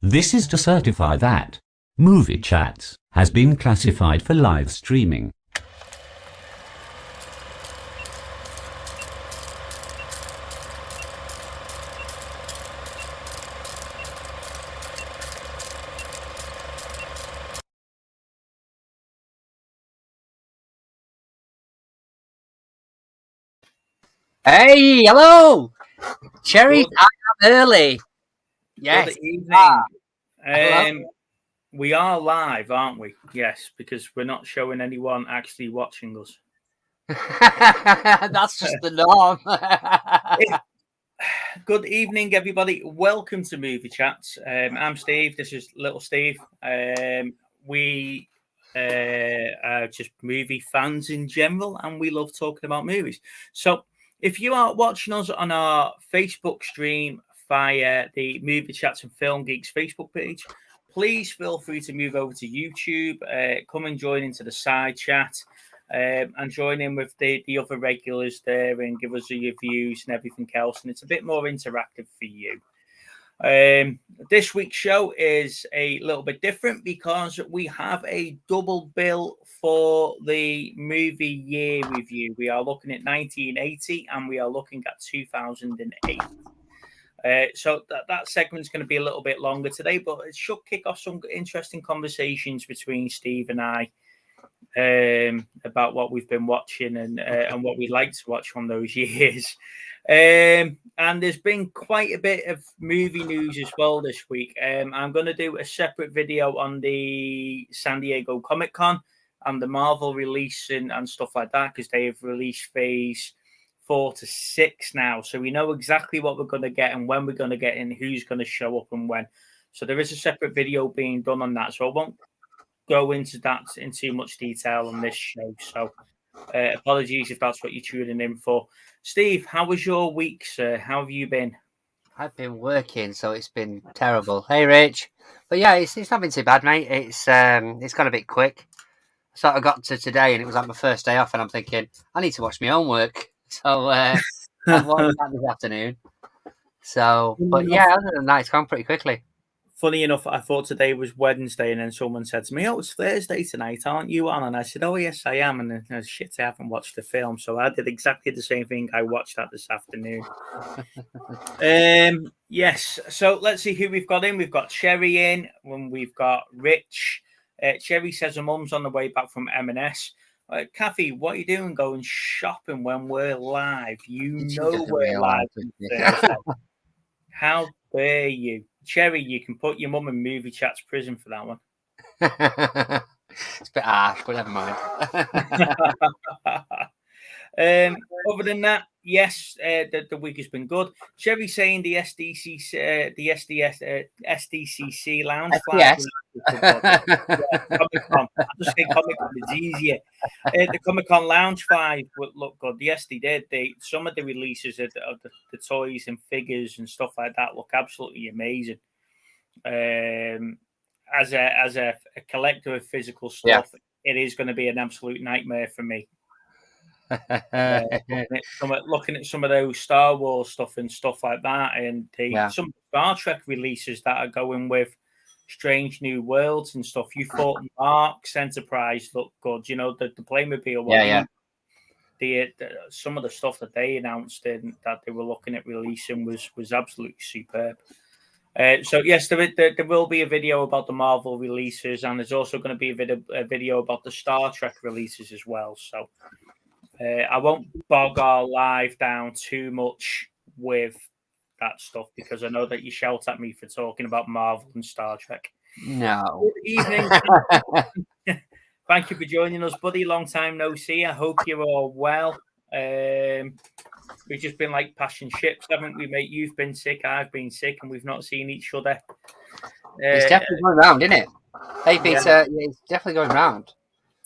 This is to certify that Movie Chats has been classified for live streaming. Hey, hello, Cherry. I'm early. Yes. Good evening. Hello? We are live, aren't we? Yes, because we're not showing anyone actually watching us. That's just the norm. Good evening, everybody. Welcome to Movie Chats. I'm Steve. This is Little Steve. We are just movie fans in general, and we love talking about movies. So, if you are watching us on our Facebook stream via the Movie Chats and Film Geeks Facebook page, please feel free to move over to YouTube, come and join into the side chat, and join in with the other regulars there and give us your views and everything else. And it's a bit more interactive for you. This week's show is a little bit different because we have a double bill for the movie year review. We are looking at 1980 and we are looking at 2008. So that segment's going to be a little bit longer today, but it should kick off some interesting conversations between Steve and I about what we've been watching and what we like to watch from those years. And there's been quite a bit of movie news as well this week. I'm going to do a separate video on the San Diego Comic-Con and the Marvel release and stuff like that, because they have released phase 4 to 6 now. So we know exactly what we're going to get and when we're going to get and who's going to show up and when. So there is a separate video being done on that. So I won't go into that in too much detail on this show. So apologies if that's what you're tuning in for. Steve, how was your week, sir? How have you been? I've been working, so it's been terrible. Hey, Rich. But yeah, it's not been too bad, mate. It's gone a bit quick. So I got to today, and it was like my first day off, and I'm thinking I need to watch my own work. So I've watched that this afternoon. So, but yeah, other than that, it's gone pretty quickly. Funny enough, I thought today was Wednesday, and then someone said to me, "Oh, it's Thursday tonight, aren't you on?" And I said, "Oh, yes, I am." And then, shit, I haven't watched the film, so I did exactly the same thing. I watched that this afternoon. Yes. So let's see who we've got in. We've got Cherry in, and we've got Rich. Cherry says her mum's on the way back from M&S. Kathy, what are you doing going shopping when we're live? You know we're live. How dare you? Cherry, you can put your mum in Movie Chat's prison for that one. It's a bit harsh, but never mind. Other than that, yes, the week has been good. Cherry saying the SDCC lounge. Yes. Comic-Con. I'll just say Comic-Con. It's easier. The Comic-Con Lounge 5 would look good. Yes, they did. Some of the releases of the toys and figures and stuff like that look absolutely amazing. As a collector of physical stuff, it is going to be an absolute nightmare for me. Looking at some of those Star Wars stuff and stuff like that, and some Star Trek releases that are going with Strange New Worlds and stuff. You thought Marx Enterprise looked good, you know, the Playmobil. Some of the stuff that they announced and that they were looking at releasing was absolutely superb. So yes, there will be a video about the Marvel releases, and there's also going to be a video about the Star Trek releases as well. So I won't bog our live down too much with that stuff because I know that you shout at me for talking about Marvel and Star Trek. No. Good evening. Thank you for joining us, buddy. Long time no see. I hope you're all well. We've just been like passing ships, haven't we, mate? You've been sick, I've been sick, and we've not seen each other. It's definitely going round, isn't it? Hey, Peter, it's definitely going round.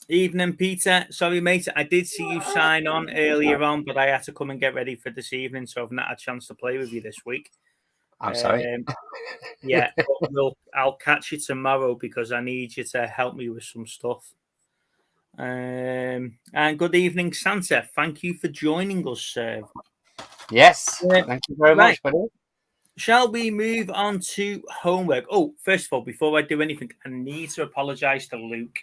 Evening, Peter. Sorry, mate. I did see you sign on earlier on, but I had to come and get ready for this evening, so I've not had a chance to play with you this week. I'm sorry. Yeah, I'll catch you tomorrow because I need you to help me with some stuff. And good evening, Santa. Thank you for joining us, sir. Yes, thank you very much, buddy. Shall we move on to homework? Oh, first of all, before I do anything, I need to apologise to Luke.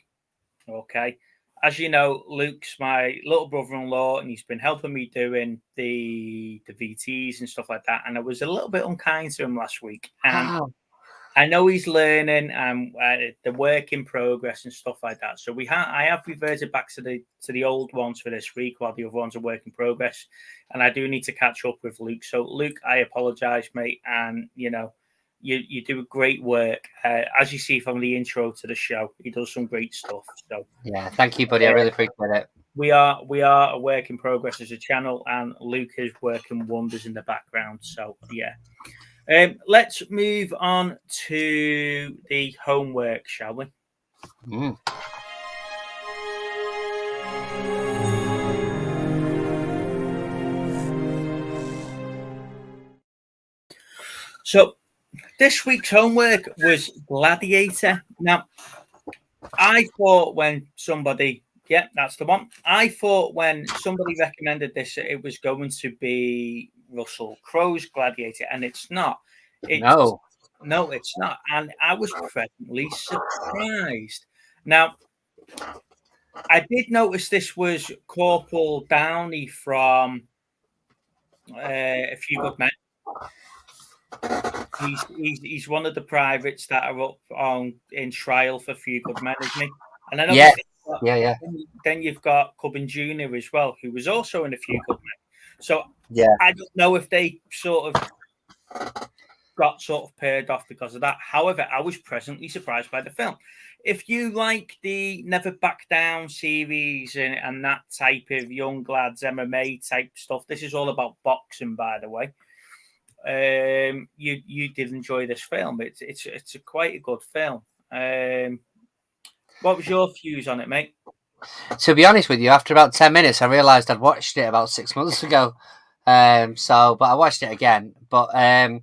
Okay. As you know, Luke's my little brother-in-law, and he's been helping me doing the VTs and stuff like that. And I was a little bit unkind to him last week. And I know he's learning the work in progress and stuff like that. So I have reverted back to the old ones for this week, while the other ones are work in progress. And I do need to catch up with Luke. So Luke, I apologise, mate. And you do great work. As you see from the intro to the show, he does some great stuff. So yeah, thank you, buddy. I really appreciate it. We are a work in progress as a channel, and Luke is working wonders in the background. So yeah. Let's move on to the homework, shall we? So this week's homework was Gladiator. Now, I thought when somebody, that's the one. I thought when somebody recommended this, it was going to be Russell Crowe's Gladiator, and it's not. No, it's not. And I was pleasantly surprised. Now, I did notice this was Corporal Downey from A Few Good Men. He's one of the privates that are up in trial for A Few Good Men, isn't he? And I know Then you've got Cubbon Jr. as well, who was also in A Few Good Men. So I don't know if they sort of got sort of paired off because of that. However, I was pleasantly surprised by the film. If you like the Never Back Down series and that type of young lads MMA type stuff, this is all about boxing, by the way. You did enjoy this film. It's quite a good film. What was your views on it, mate? To be honest with you, after about 10 minutes, I realised I'd watched it about 6 months ago. But I watched it again. But I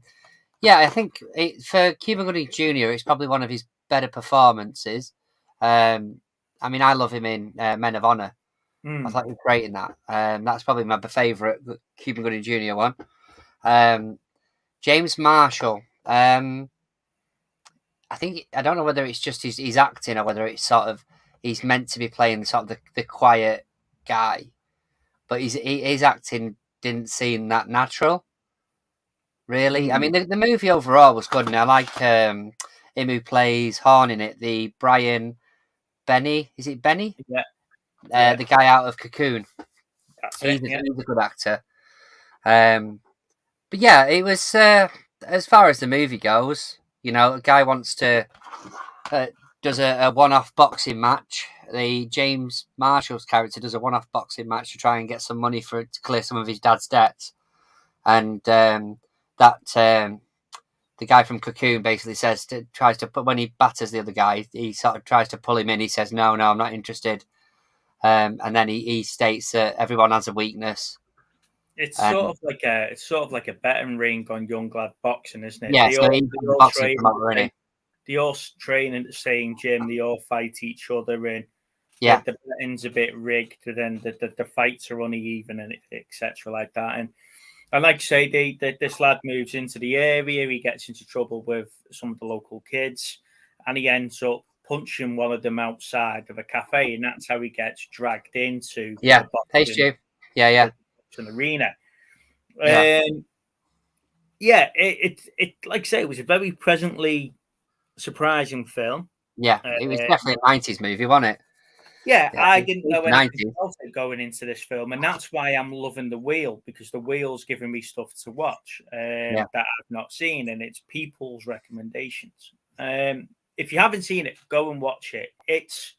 think for Cuba Gooding Jr., it's probably one of his better performances. I mean, I love him in Men of Honor. I thought he was great in that. That's probably my favourite Cuba Gooding Jr. one. James Marshall. I don't know whether it's just his acting or whether it's sort of he's meant to be playing sort of the quiet guy, but his acting didn't seem that natural. Really, I mean the movie overall was good, and I like him who plays Horn in it. The Brian Benny, is it Benny? Yeah. The guy out of Cocoon. He's a good actor. But yeah, it was as far as the movie goes. You know, a guy wants to does a one-off boxing match. The James Marshall's character does a one-off boxing match to try and get some money to clear some of his dad's debts, and the guy from Cocoon basically tries to put when he batters the other guy, he sort of tries to pull him in. He says, "No, I'm not interested," and then he states that everyone has a weakness. It's sort of like a betting ring on young lad boxing, isn't it? Yeah, they all train in the same gym. They all fight each other in. Yeah, the betting's a bit rigged, and then the fights are uneven and etc. like that. And like you say, this lad moves into the area. He gets into trouble with some of the local kids, and he ends up punching one of them outside of a cafe, and that's how he gets dragged into the boxing. Hey, Stu. Yeah. An arena. It like I say, it was a very pleasantly surprising film. Yeah, it was definitely a 90s movie, wasn't it? Yeah, I didn't know anything about it going into this film, and that's why I'm loving The Wheel, because The Wheel's giving me stuff to watch that I've not seen, and it's people's recommendations. If you haven't seen it, go and watch it. It's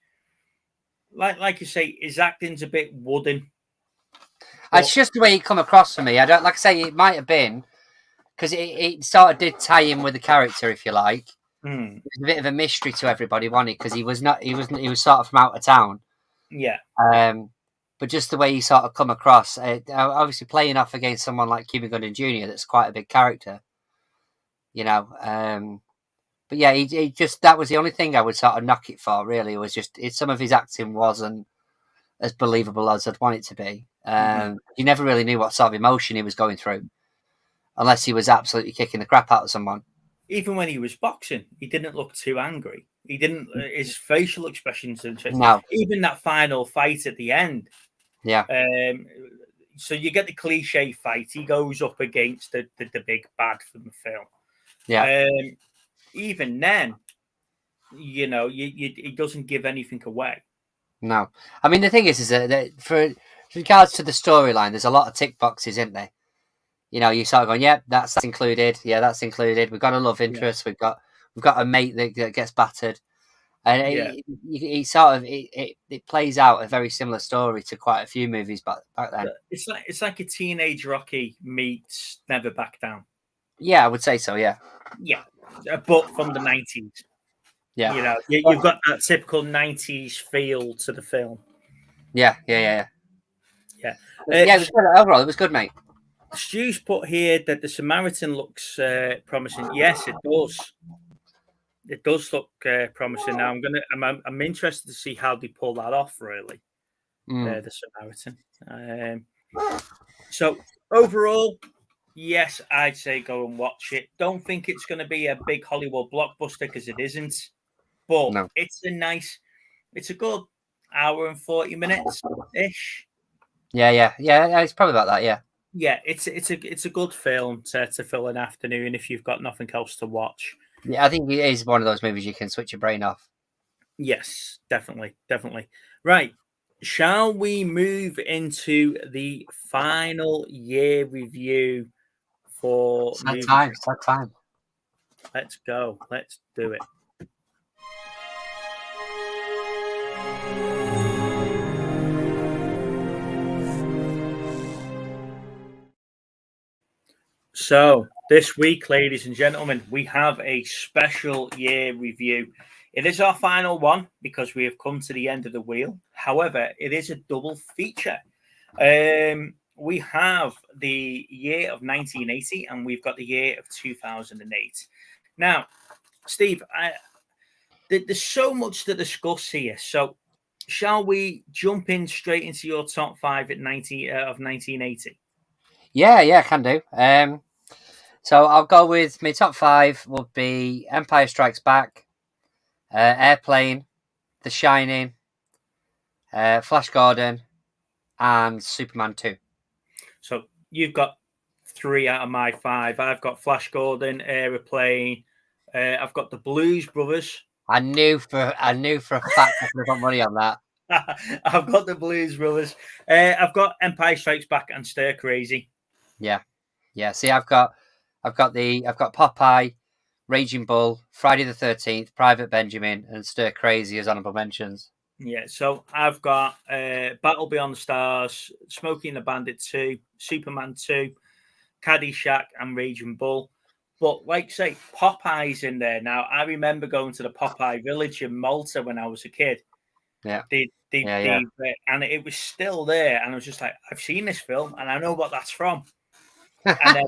like you say, his acting's a bit wooden. It's just the way he come across for me. I don't like I say it might have been because it sort of did tie in with the character, if you like. It was a bit of a mystery to everybody, wasn't it? Because he was sort of from out of town. Yeah. But just the way he sort of come across, obviously playing off against someone like Cuba Gooding Jr., that's quite a big character, you know. But yeah, he just that was the only thing I would sort of knock it for. Really, was just some of his acting wasn't as believable as I'd want it to be. You never really knew what sort of emotion he was going through. unless he was absolutely kicking the crap out of someone. Even when he was boxing, he didn't look too angry. He didn't. His facial expressions and No. even that final fight at the end. Yeah. So you get the cliche fight. He goes up against the big bad from the film. Yeah. Even then, he doesn't give anything away. No. I mean, the thing is that for regards to the storyline, there's a lot of tick boxes, isn't there? You sort of going, yeah, that's included. Yeah, that's included. We've got a love interest. Yeah. We've got a mate that gets battered, and it plays out a very similar story to quite a few movies back then. It's like a teenage Rocky meets Never Back Down. Yeah, I would say so. Yeah. Yeah, but from the 90s. Yeah. You've got that typical 90s feel to the film. Yeah. Yeah, it was good. Overall, it was good, mate. Stu's put here that the Samaritan looks promising. Yes, it does. It does look promising. Now I'm interested to see how they pull that off. Really, the Samaritan. So overall, yes, I'd say go and watch it. Don't think it's going to be a big Hollywood blockbuster because it isn't. But it's a good hour and 40 minutes ish. Yeah. It's probably about that. Yeah. Yeah, it's a good film to fill an afternoon if you've got nothing else to watch. Yeah, I think it is one of those movies you can switch your brain off. Yes, definitely. Right, shall we move into the final year review for It's time. Let's go. Let's do it. So this week, ladies and gentlemen, we have a special year review. It is our final one because we have come to the end of the wheel. However, it is a double feature. We have the year of 1980 and we've got the year of 2008. Now, Steve, there's so much to discuss here. So shall we jump in straight into your top five of 1980? Yeah, I can do. So I'll go with my top five would be Empire Strikes Back, Airplane, The Shining, Flash Gordon, and Superman 2. So you've got 3 out of my 5. I've got Flash Gordon, Airplane. I've got the Blues Brothers. I knew for a fact I could have got money on that. I've got the Blues Brothers. I've got Empire Strikes Back and Stir Crazy. Yeah. See, I've got Popeye, Raging Bull, Friday the 13th, Private Benjamin, and Stir Crazy as honorable mentions. Yeah, so I've got Battle Beyond the Stars, Smokey and the Bandit 2, Superman 2, Caddyshack, and Raging Bull. But like say, Popeye's in there. Now, I remember going to the Popeye Village in Malta when I was a kid. Yeah. And it was still there. And I was just like, I've seen this film and I know what that's from. And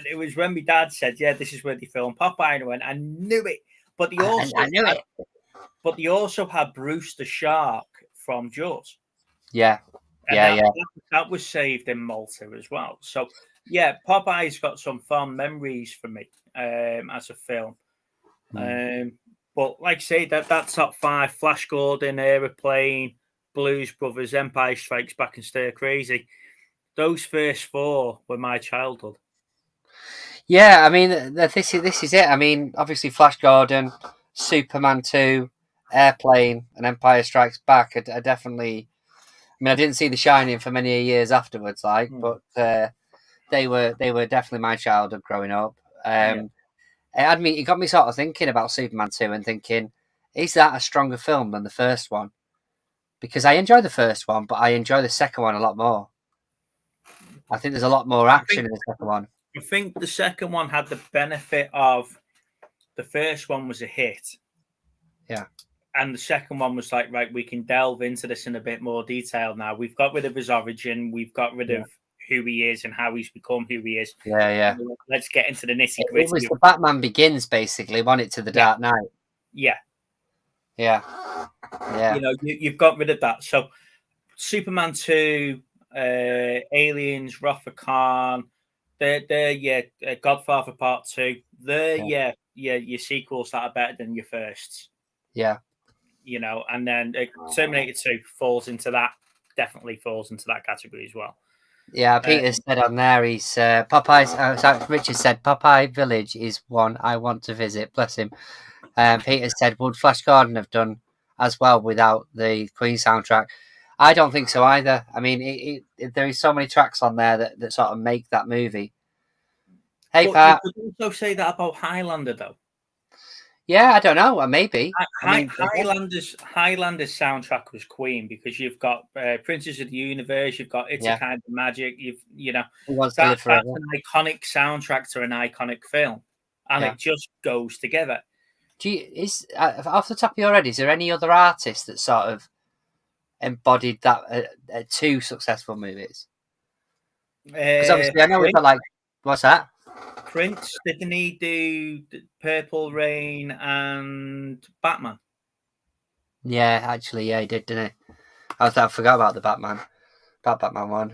it was when my dad said, yeah, this is where they filmed Popeye. And I went, I knew it. But they also had Bruce the Shark from Jaws. Yeah. That was saved in Malta as well. So, yeah, Popeye's got some fond memories for me as a film. But like I say, that top 5, Flash Gordon, Aeroplane, Blues Brothers, Empire Strikes Back, and Stir Crazy, those first 4 were my childhood. Yeah, I mean, this is it. I mean, obviously, Flash Gordon, Superman 2, Airplane, and Empire Strikes Back are definitely... I mean, I didn't see The Shining for many years afterwards, but they were definitely my childhood growing up. It got me sort of thinking about Superman 2 and thinking, is that a stronger film than the first one? Because I enjoy the first one, but I enjoy the second one a lot more. I think there's a lot more action in the second one. I think the second one had the benefit of the first one was a hit. Yeah. And the second one was like, right, we can delve into this in a bit more detail now. We've got rid of his origin. We've got rid of who he is and how he's become who he is. Yeah. Let's get into the nitty gritty. It was the Batman Begins, basically, wasn't it, to the Dark Knight? Yeah. You've got rid of that. So Superman 2, Aliens, Wrath of Khan, Godfather Part 2. Your sequels that are better than your firsts. Yeah. You know, and then Terminator 2 definitely falls into that category as well. Yeah, Peter said on there, he's Popeye's. Sorry, Richard said Popeye Village is one I want to visit. Bless him. Peter said, would Flash Gordon have done as well without the Queen soundtrack? I don't think so either. I mean, there is so many tracks on there that sort of make that movie. Hey, but Pat. You could also say that about Highlander, though. Yeah, I don't know. Maybe. Highlander's soundtrack was Queen, because you've got Princes of the Universe, you've got It's a Kind of Magic, that's an iconic soundtrack to an iconic film, and it just goes together. Off the top of your head, is there any other artist that sort of embodied that two successful movies? Because obviously, I know we've got like, what's that? Prince, didn't he do Purple Rain and Batman? Yeah, actually, he did, didn't he? I forgot about the Batman one.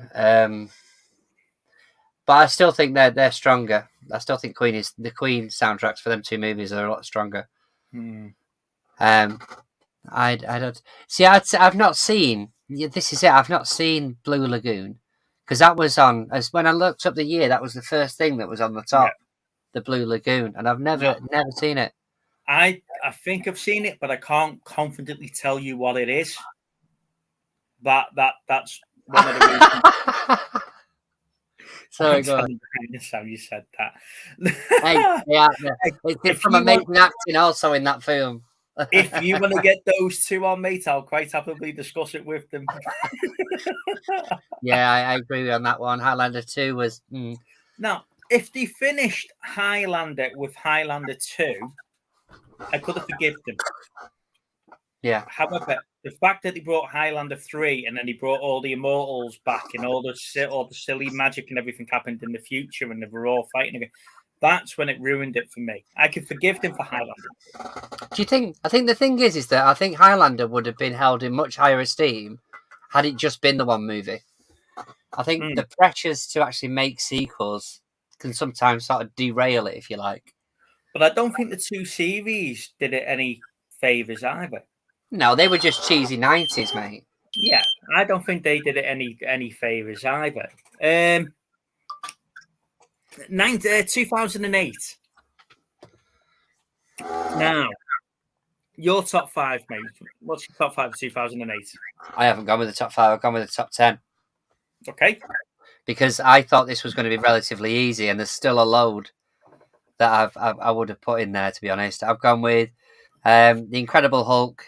But I still think they're stronger. I still think the Queen soundtracks for them two movies are a lot stronger. I don't see. I've not seen. This is it. I've not seen Blue Lagoon, because that was on. As when I looked up the year, that was the first thing that was on the top, the Blue Lagoon, and I've never seen it. I think I've seen it, but I can't confidently tell you what it is. That's one of the reasons. Sorry, go on. That's how you said that. It's from amazing acting also in that film. If you want to get those two on, mate, I'll quite happily discuss it with them. Yeah, I agree on that one. Highlander 2 was... Now, if they finished Highlander with Highlander 2, I could have forgiven them. Yeah. However, the fact that they brought Highlander 3 and then they brought all the Immortals back and all the silly magic and everything happened in the future and they were all fighting again, that's when it ruined it for me. I could forgive them for Highlander. Do you think? I think the thing is that I think Highlander would have been held in much higher esteem had it just been the one movie. I think the pressures to actually make sequels can sometimes sort of derail it, if you like. But I don't think the two series did it any favours either. No, they were just cheesy 90s, mate. Yeah, I don't think they did it any favours either. 2008. Now, your top 5, mate. What's your top 5 of 2008? I haven't gone with the top 5. I've gone with the top 10. Okay. Because I thought this was going to be relatively easy, and there's still a load that I would have put in there, to be honest. I've gone with The Incredible Hulk,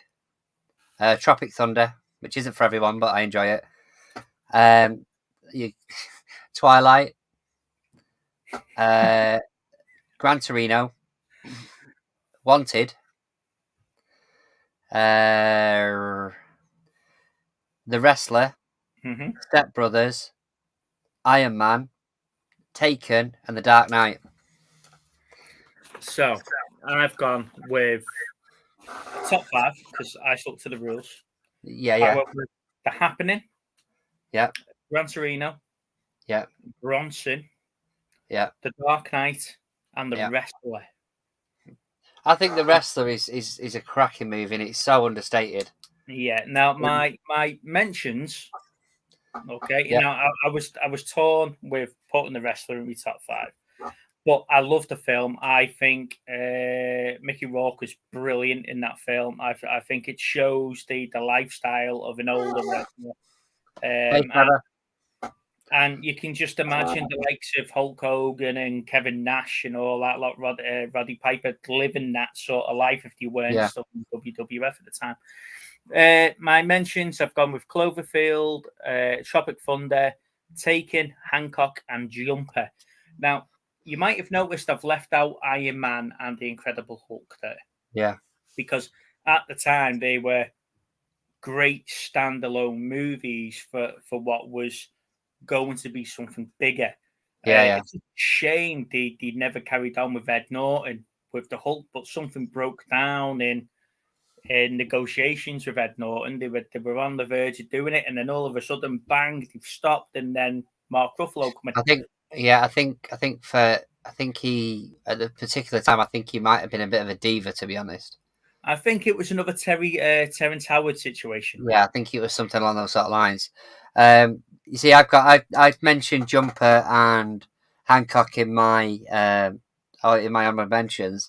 Tropic Thunder, which isn't for everyone, but I enjoy it. Twilight, Gran Torino, Wanted, The Wrestler, Step Brothers, Iron Man, Taken, and The Dark Knight. So I've gone with top 5 because I stuck to the rules. Yeah. I went with The Happening. Yeah. Gran Torino. Yeah. Bronson. Yeah. The Dark Knight and The Wrestler. I think The Wrestler is a cracking movie and it's so understated. Yeah. Now my mentions. Okay. Yeah. Now I was torn with putting The Wrestler in my top 5. But I love the film. I think Mickey Rourke was brilliant in that film. I think it shows the lifestyle of an older wrestler. And you can just imagine the likes of Hulk Hogan and Kevin Nash and all that, like Roddy Piper, living that sort of life if you weren't still in WWF at the time. My mentions, I've gone with Cloverfield, Tropic Thunder, Taken, Hancock, and Jumper. Now, you might have noticed I've left out Iron Man and The Incredible Hulk there. Yeah. Because at the time, they were great standalone movies for what was going to be something bigger. It's a shame they never carried on with Ed Norton with the Hulk, but something broke down in negotiations with Ed Norton. They were on the verge of doing it, and then all of a sudden, bang, they've stopped, and then Mark Ruffalo coming. Yeah, I think he at the particular time, I think he might have been a bit of a diva, to be honest. I think it was another Terrence Howard situation. Yeah, I think it was something along those sort of lines. You see, I've mentioned Jumper and Hancock in my honorable mentions,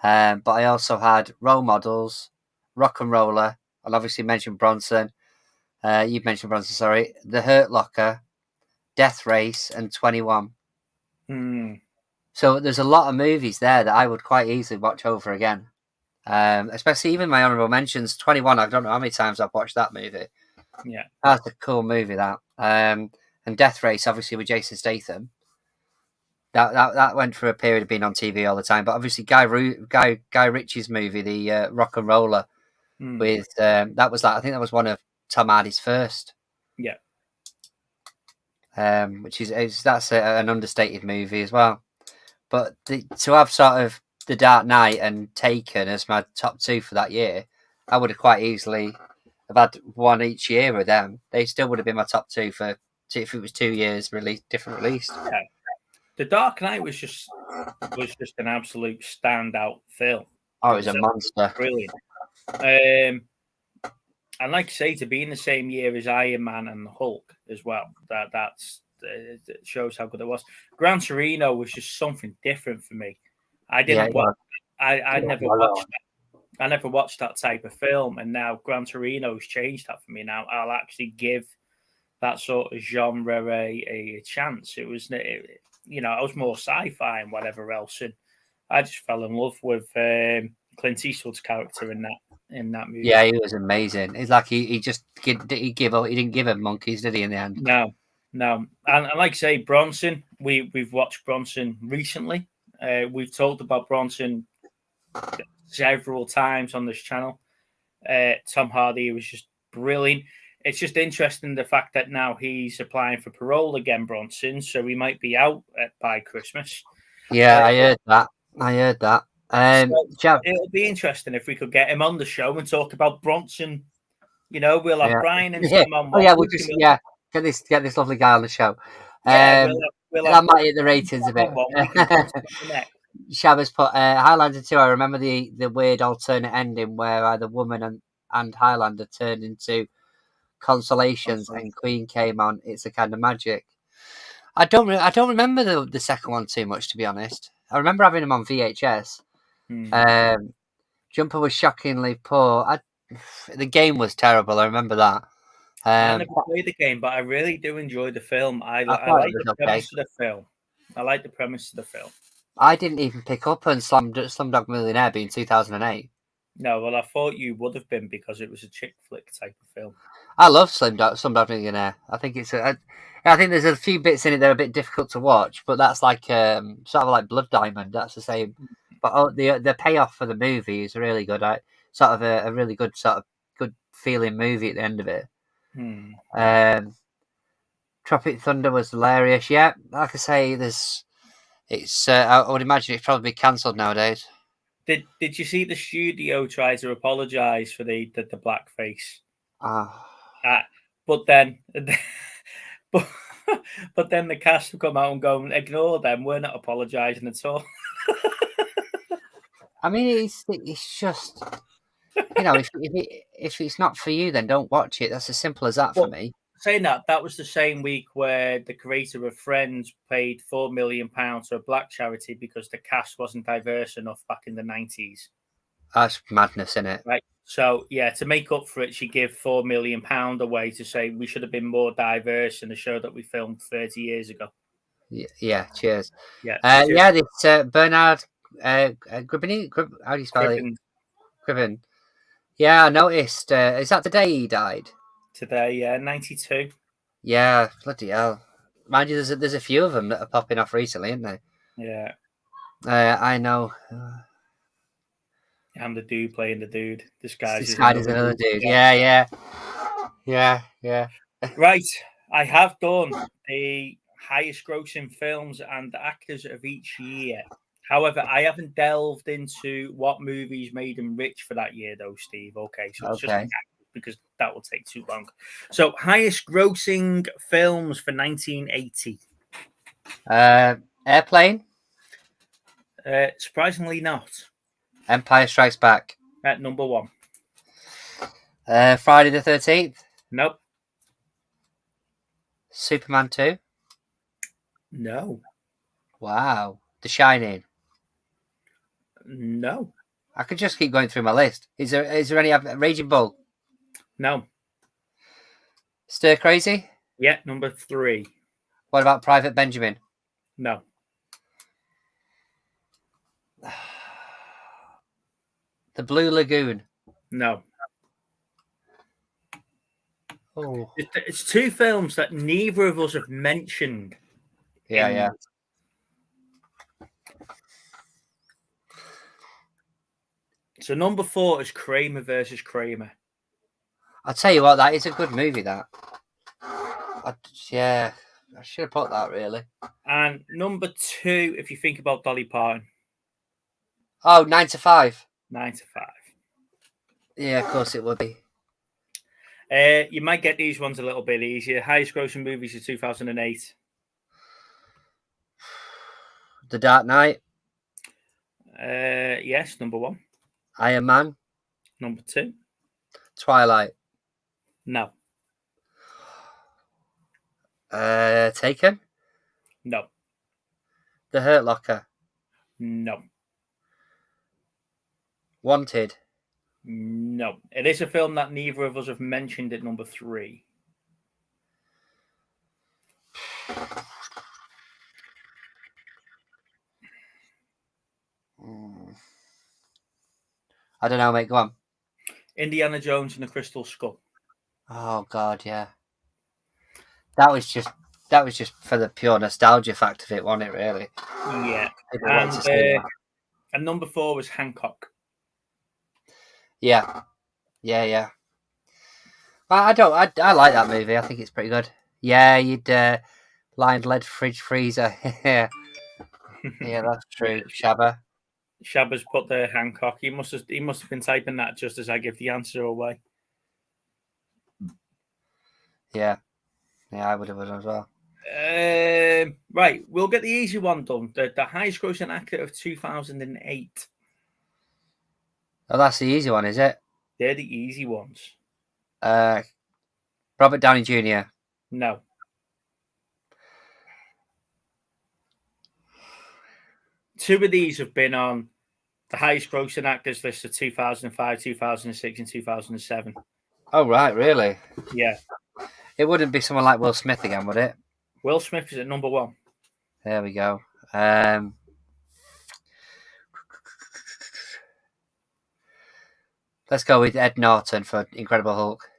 but I also had Role Models, Rock and Roller, and obviously mentioned Bronson. You've mentioned Bronson, sorry. The Hurt Locker, Death Race, and 21. So there's a lot of movies there that I would quite easily watch over again. Especially even my honorable mentions, 21. I don't know how many times I've watched that movie. Yeah, That's a cool movie. That and Death Race, obviously with Jason Statham. That went through a period of being on TV all the time. But obviously Guy Ritchie's movie, the Rock and Roller, with that was like I think that was one of Tom Hardy's first. Yeah. Which is that's an understated movie as well. But to have sort of The Dark Knight and Taken as my top two for that year, I would have quite easily have had one each year with them. They still would have been my top two for if it was 2 years different release. Yeah. The Dark Knight was just an absolute standout film. Oh, it was a monster. Brilliant. And like I say, to be in the same year as Iron Man and the Hulk as well, that shows how good it was. Gran Torino was just something different for me. I didn't watch. I never watched that. I never watched that type of film, and now Gran Torino's changed that for me. Now I'll actually give that sort of genre a chance. It was, I was more sci-fi and whatever else, and I just fell in love with Clint Eastwood's character in that movie. Yeah, he was amazing. It's like he didn't give him monkeys, did he? In the end, no. And like I say, Bronson. We've watched Bronson recently. We've talked about Bronson several times on this channel. Tom Hardy was just brilliant. It's just interesting the fact that now he's applying for parole again, Bronson, so he might be out by Christmas. Yeah, I heard that. So it'll be interesting if we could get him on the show and talk about Bronson. We'll have Brian and Tim on. Oh yeah, we'll just get this lovely guy on the show. That might hit the ratings a bit. Shabbos put Highlander 2. I remember the weird alternate ending where the woman and Highlander turned into Consolations and Queen came on. It's a kind of magic. I don't remember the second one too much, to be honest. I remember having him on VHS. Jumper was shockingly poor. The game was terrible. I remember that. I never played the game, but I really do enjoy the film. I like the premise of the film. I like the premise of the film. I didn't even pick up on Slumdog Millionaire being 2008. No, well, I thought you would have been because it was a chick flick type of film. I love Slumdog Millionaire. I think I think there's a few bits in it that are a bit difficult to watch, but that's like sort of like Blood Diamond. That's the same. But the payoff for the movie is really good. Sort of a really good sort of good feeling movie at the end of it. Tropic Thunder was hilarious. Yeah, like I say, I would imagine it's probably cancelled nowadays. Did you see the studio try to apologise for the blackface? But then but then the cast have come out and go, ignore them. We're not apologising at all. I mean, it's just if it's not for you, then don't watch it. That's as simple as that for me. Saying that was the same week where the creator of Friends paid £4 million to a black charity because the cast wasn't diverse enough back in the 90s. That's madness, isn't it? Right. So yeah, to make up for it, she gave £4 million away to say we should have been more diverse in the show that we filmed 30 years ago. Yeah. Cheers. Yeah. This Bernard Gribben. How do you spell it? Gribben. Yeah, I noticed. Is that the day he died? Today, yeah, 92. Yeah, bloody hell. Mind you, there's a few of them that are popping off recently, isn't there? Yeah. I know. I'm the dude playing the dude. This guy's another dude. Yeah. Right. I have done the highest grossing films and actors of each year. However, I haven't delved into what movies made them rich for that year, though, Steve. Okay, so it's just because that will take too long. So, highest grossing films for 1980. Airplane. Surprisingly not. Empire Strikes Back. At number 1. Friday the 13th. Nope. Superman 2. No. Wow. The Shining. No. I could just keep going through my list. Is there any Raging Bull? No. Stir Crazy? Yeah, number 3. What about Private Benjamin? No. The Blue Lagoon. No. Oh. It's 2 films that neither of us have mentioned. Yeah. So number 4 is Kramer versus Kramer. I'll tell you what, that is a good movie, that. I should have put that, really. And number 2, if you think about Dolly Parton. Oh, 9 to 5. 9 to 5. Yeah, of course it would be. You might get these ones a little bit easier. Highest grossing movies of 2008. The Dark Knight. Yes, number 1. Iron Man. Number 2. Twilight. No. Taken. No. The Hurt Locker. No. Wanted. No. It is a film that neither of us have mentioned at number 3. I don't know, mate. Go on. Indiana Jones and the Crystal Skull. Oh God, yeah. That was just for the pure nostalgia fact of it, wasn't it? Really. Yeah. People wanted to see that. And number 4 was Hancock. Yeah. I like that movie. I think it's pretty good. Yeah, you'd lined lead fridge freezer. Yeah, that's true. Shabba's put the Hancock. He must have been typing that just as I give the answer away. Yeah, I would have as well. Right, we'll get the easy one done. The highest grossing actor of 2008. Oh, that's the easy one, is it? They're the easy ones. Robert Downey Jr. No. Two of these have been on the highest grossing actors list of 2005, 2006, and 2007. Oh, right, really? Yeah. It wouldn't be someone like Will Smith again, would it? Will Smith is at number 1. There we go. Let's go with Ed Norton for Incredible Hulk.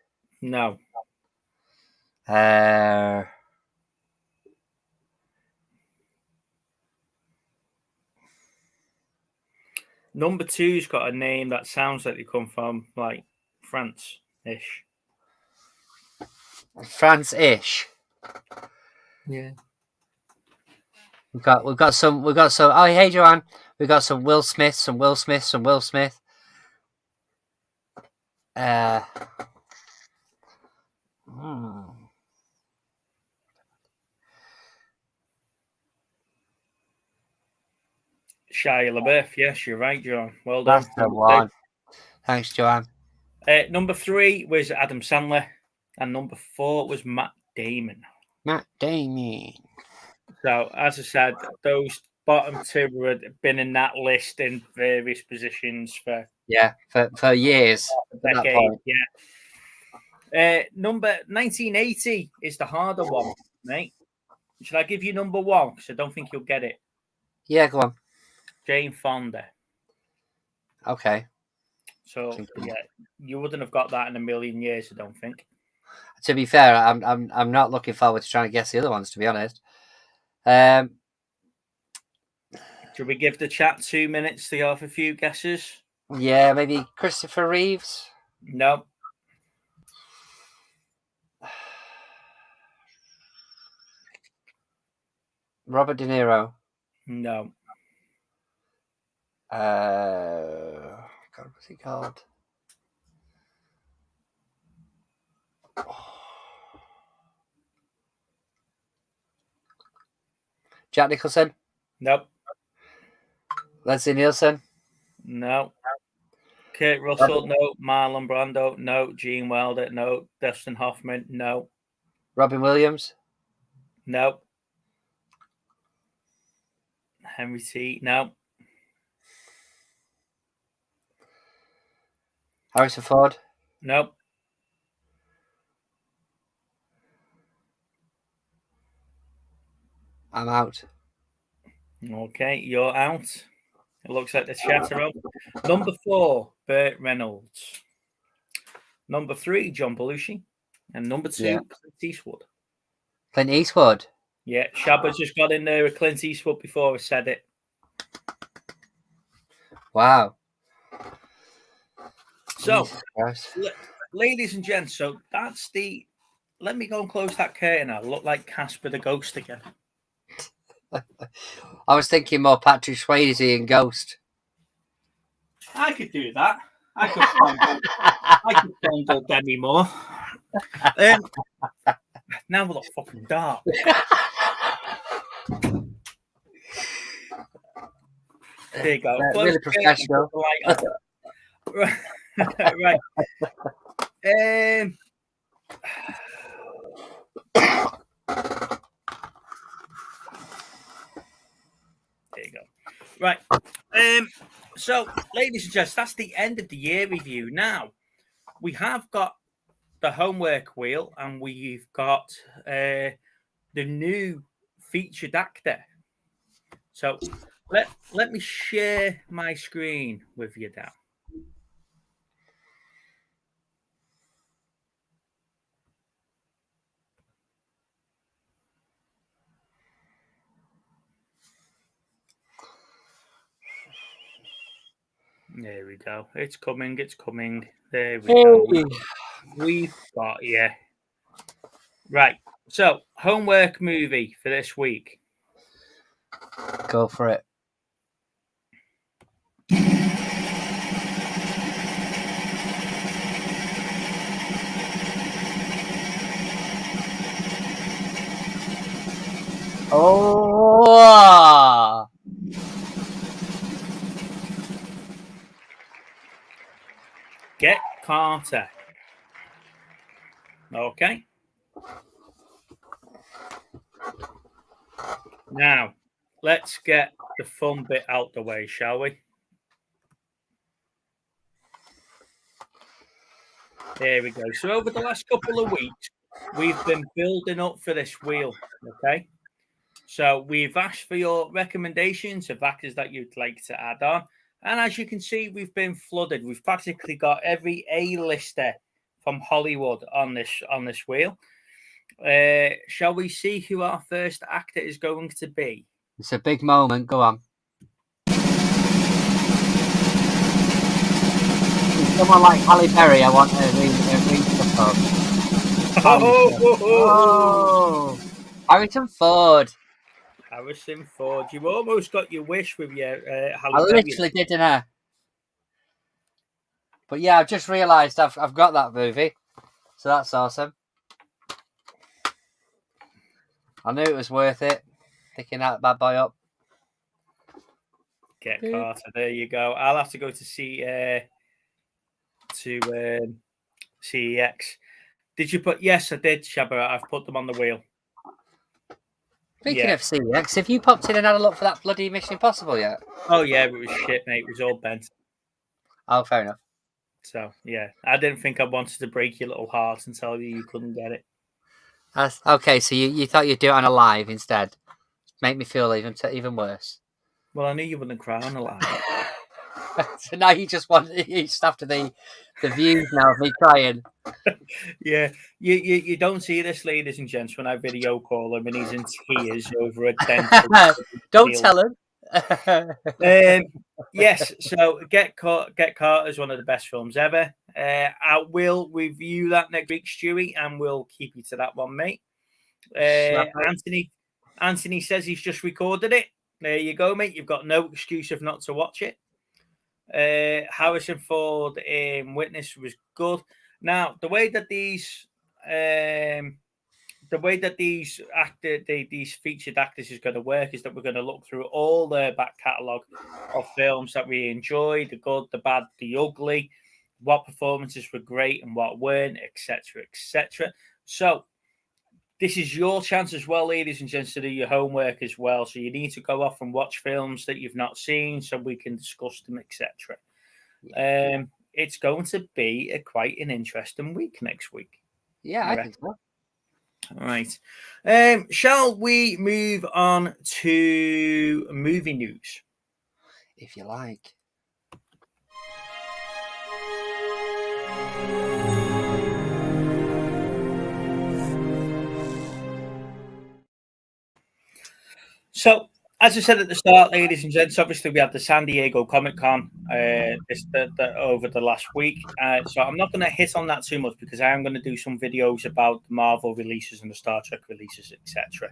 No. Number 2's got a name that sounds like they come from like France-ish. France-ish. Yeah. We've got some. Oh, hey, Joanne. We've got some Will Smith. Shia LaBeouf. Yes, you're right, John. Well done. That's the one. Thanks, Joanne. Number 3 was Adam Sandler, and number 4 was Matt Damon. So, as I said, those bottom 2 had been in that list in various positions for years. A decade. Yeah. Number 1980 is the harder one, mate. Should I give you number 1? Because I don't think you'll get it. Yeah, go on. Jane Fonda. Okay. So yeah, you wouldn't have got that in a million years, I don't think. To be fair, I'm not looking forward to trying to guess the other ones, to be honest. Should we give the chat 2 minutes to have a few guesses? Yeah, maybe Christopher Reeves. No. Robert De Niro. No. God, what's he called? Jack Nicholson? Nope. Leslie Nielsen? No. Kurt Russell? No. Marlon Brando? No. Gene Wilder? No. Dustin Hoffman? No. Robin Williams? No. Henry T? No. Harrison Ford? Nope. I'm out. Okay, you're out. It looks like the chatter up. Number 4, Burt Reynolds. Number 3, John Belushi. And number 2, Yeah. Clint Eastwood. Clint Eastwood? Yeah, Shabba just got in there with Clint Eastwood before I said it. Wow. So, Yes. ladies and gents, so that's the... Let me go and close that curtain. I look like Casper the Ghost again. I was thinking more Patrick Swayze in Ghost. I could do that. I could find Demi Moore. Now we're not fucking dark. There you go. Really professional. Right. Right. There you go. Right. So, ladies and gents, that's the end of the year review. Now, we have got the homework wheel and we've got the new featured actor. So, let me share my screen with you now. There we go. It's coming. It's coming. There we go. We've got, yeah. Right. So, homework movie for this week. Go for it. Oh! Get Carter. Okay. Now, let's get the fun bit out the way, shall we? There we go. So over the last couple of weeks, we've been building up for this wheel, okay? So we've asked for your recommendations of actors that you'd like to add on. And as you can see, we've been flooded. We've practically got every A-lister from Hollywood on this wheel. Shall we see who our first actor is going to be? It's a big moment. Go on. Someone like Halle Berry, I want to read stuff up. Oh! Harrison Ford. Harrison Ford. You almost got your wish with your Halle I Berry. literally didn't I? But yeah, I've just realised I've got that movie. So that's awesome. I knew it was worth it. Picking that bad boy up. Get Carter. There you go. I'll have to go to CEX. Did you put? Yes, I did, Shabba. I've put them on the wheel. Speaking of CEX, have you popped in and had a look for that bloody Mission Impossible yet? Oh yeah, it was shit, mate. It was all bent. Oh, fair enough. So yeah, I didn't think I wanted to break your little heart and tell you couldn't get it. Okay, so you thought you'd do it on a live instead. Make me feel even worse. Well, I knew you wouldn't cry on a live. So now you just after the views now of me crying. Yeah, you don't see this, ladies and gents, when I video call him and he's in tears over a tent. Don't tell him. Yes, so Get Carter is one of the best films ever. I will review that next week, Stewie, and we'll keep you to that one, mate. Anthony says he's just recorded it. There you go, mate. You've got no excuse of not to watch it. Harrison Ford in Witness was good. Now, the way that these the way that these featured actors is going to work is that we're going to look through all their back catalogue of films that we enjoyed, the good, the bad, the ugly, what performances were great and what weren't, etc., etc. So this is your chance as well, ladies and gents, to do your homework as well. So you need to go off and watch films that you've not seen so we can discuss them, etc. It's going to be quite an interesting week next week. Yeah, I think so. All right. Shall we move on to movie news? If you like. So, as I said at the start, ladies and gents, obviously we had the San Diego Comic-Con over the last week. So I'm not going to hit on that too much because I am going to do some videos about the Marvel releases and the Star Trek releases, etc.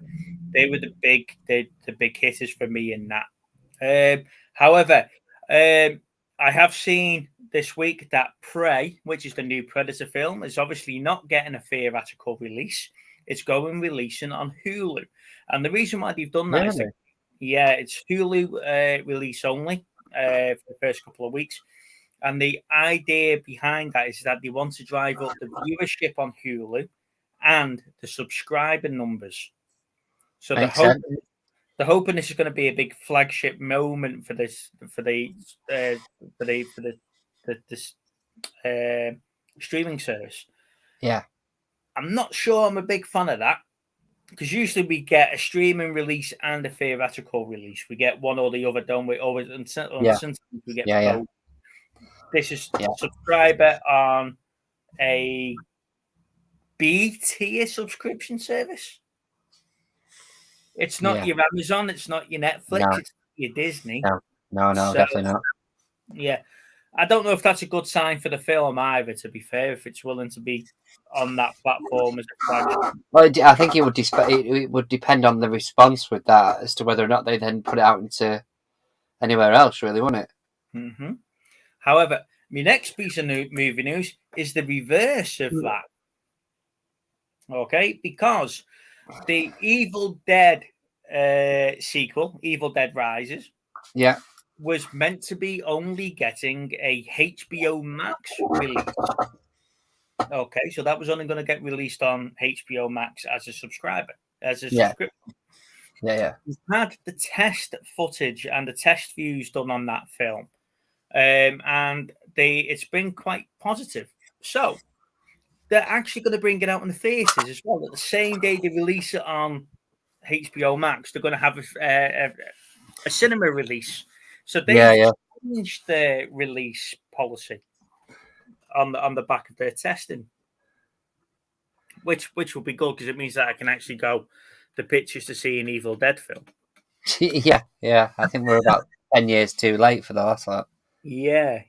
They were the big hitters for me in that. However, I have seen this week that Prey, which is the new Predator film, is obviously not getting a theatrical release. It's going releasing on Hulu. And the reason why they've done that is it's Hulu release only for the first couple of weeks. And the idea behind that is that they want to drive up the viewership on Hulu and the subscriber numbers. So they're hoping this is going to be a big flagship moment for the streaming service. Yeah, I'm not sure I'm a big fan of that. Because usually we get a streaming release and a theatrical release. We get one or the other, don't we? Always, sometimes we get both. This is subscriber on a B-tier subscription service. It's not your Amazon. It's not your Netflix. It's your Disney. No, definitely not. Yeah. I don't know if that's a good sign for the film either, to be fair, if it's willing to be on that platform as a flagship. Well, I think it would depend on the response with that as to whether or not they then put it out into anywhere else, really, wouldn't it? Mm-hmm. However, my next piece of movie news is the reverse of that. Okay, because the Evil Dead sequel, Evil Dead Rises, was meant to be only getting a HBO Max release. Okay, so that was only going to get released on HBO Max as a subscriber, as a subscription. Yeah. We've had the test footage and the test views done on that film, and it's been quite positive. So they're actually going to bring it out in the theaters as well. At the same day they release it on HBO Max, they're going to have a cinema release. So they changed their release policy on the back of their testing, which will be good because it means that I can actually go the pictures to see an Evil Dead film. Yeah. I think we're about 10 years too late for that. Yeah.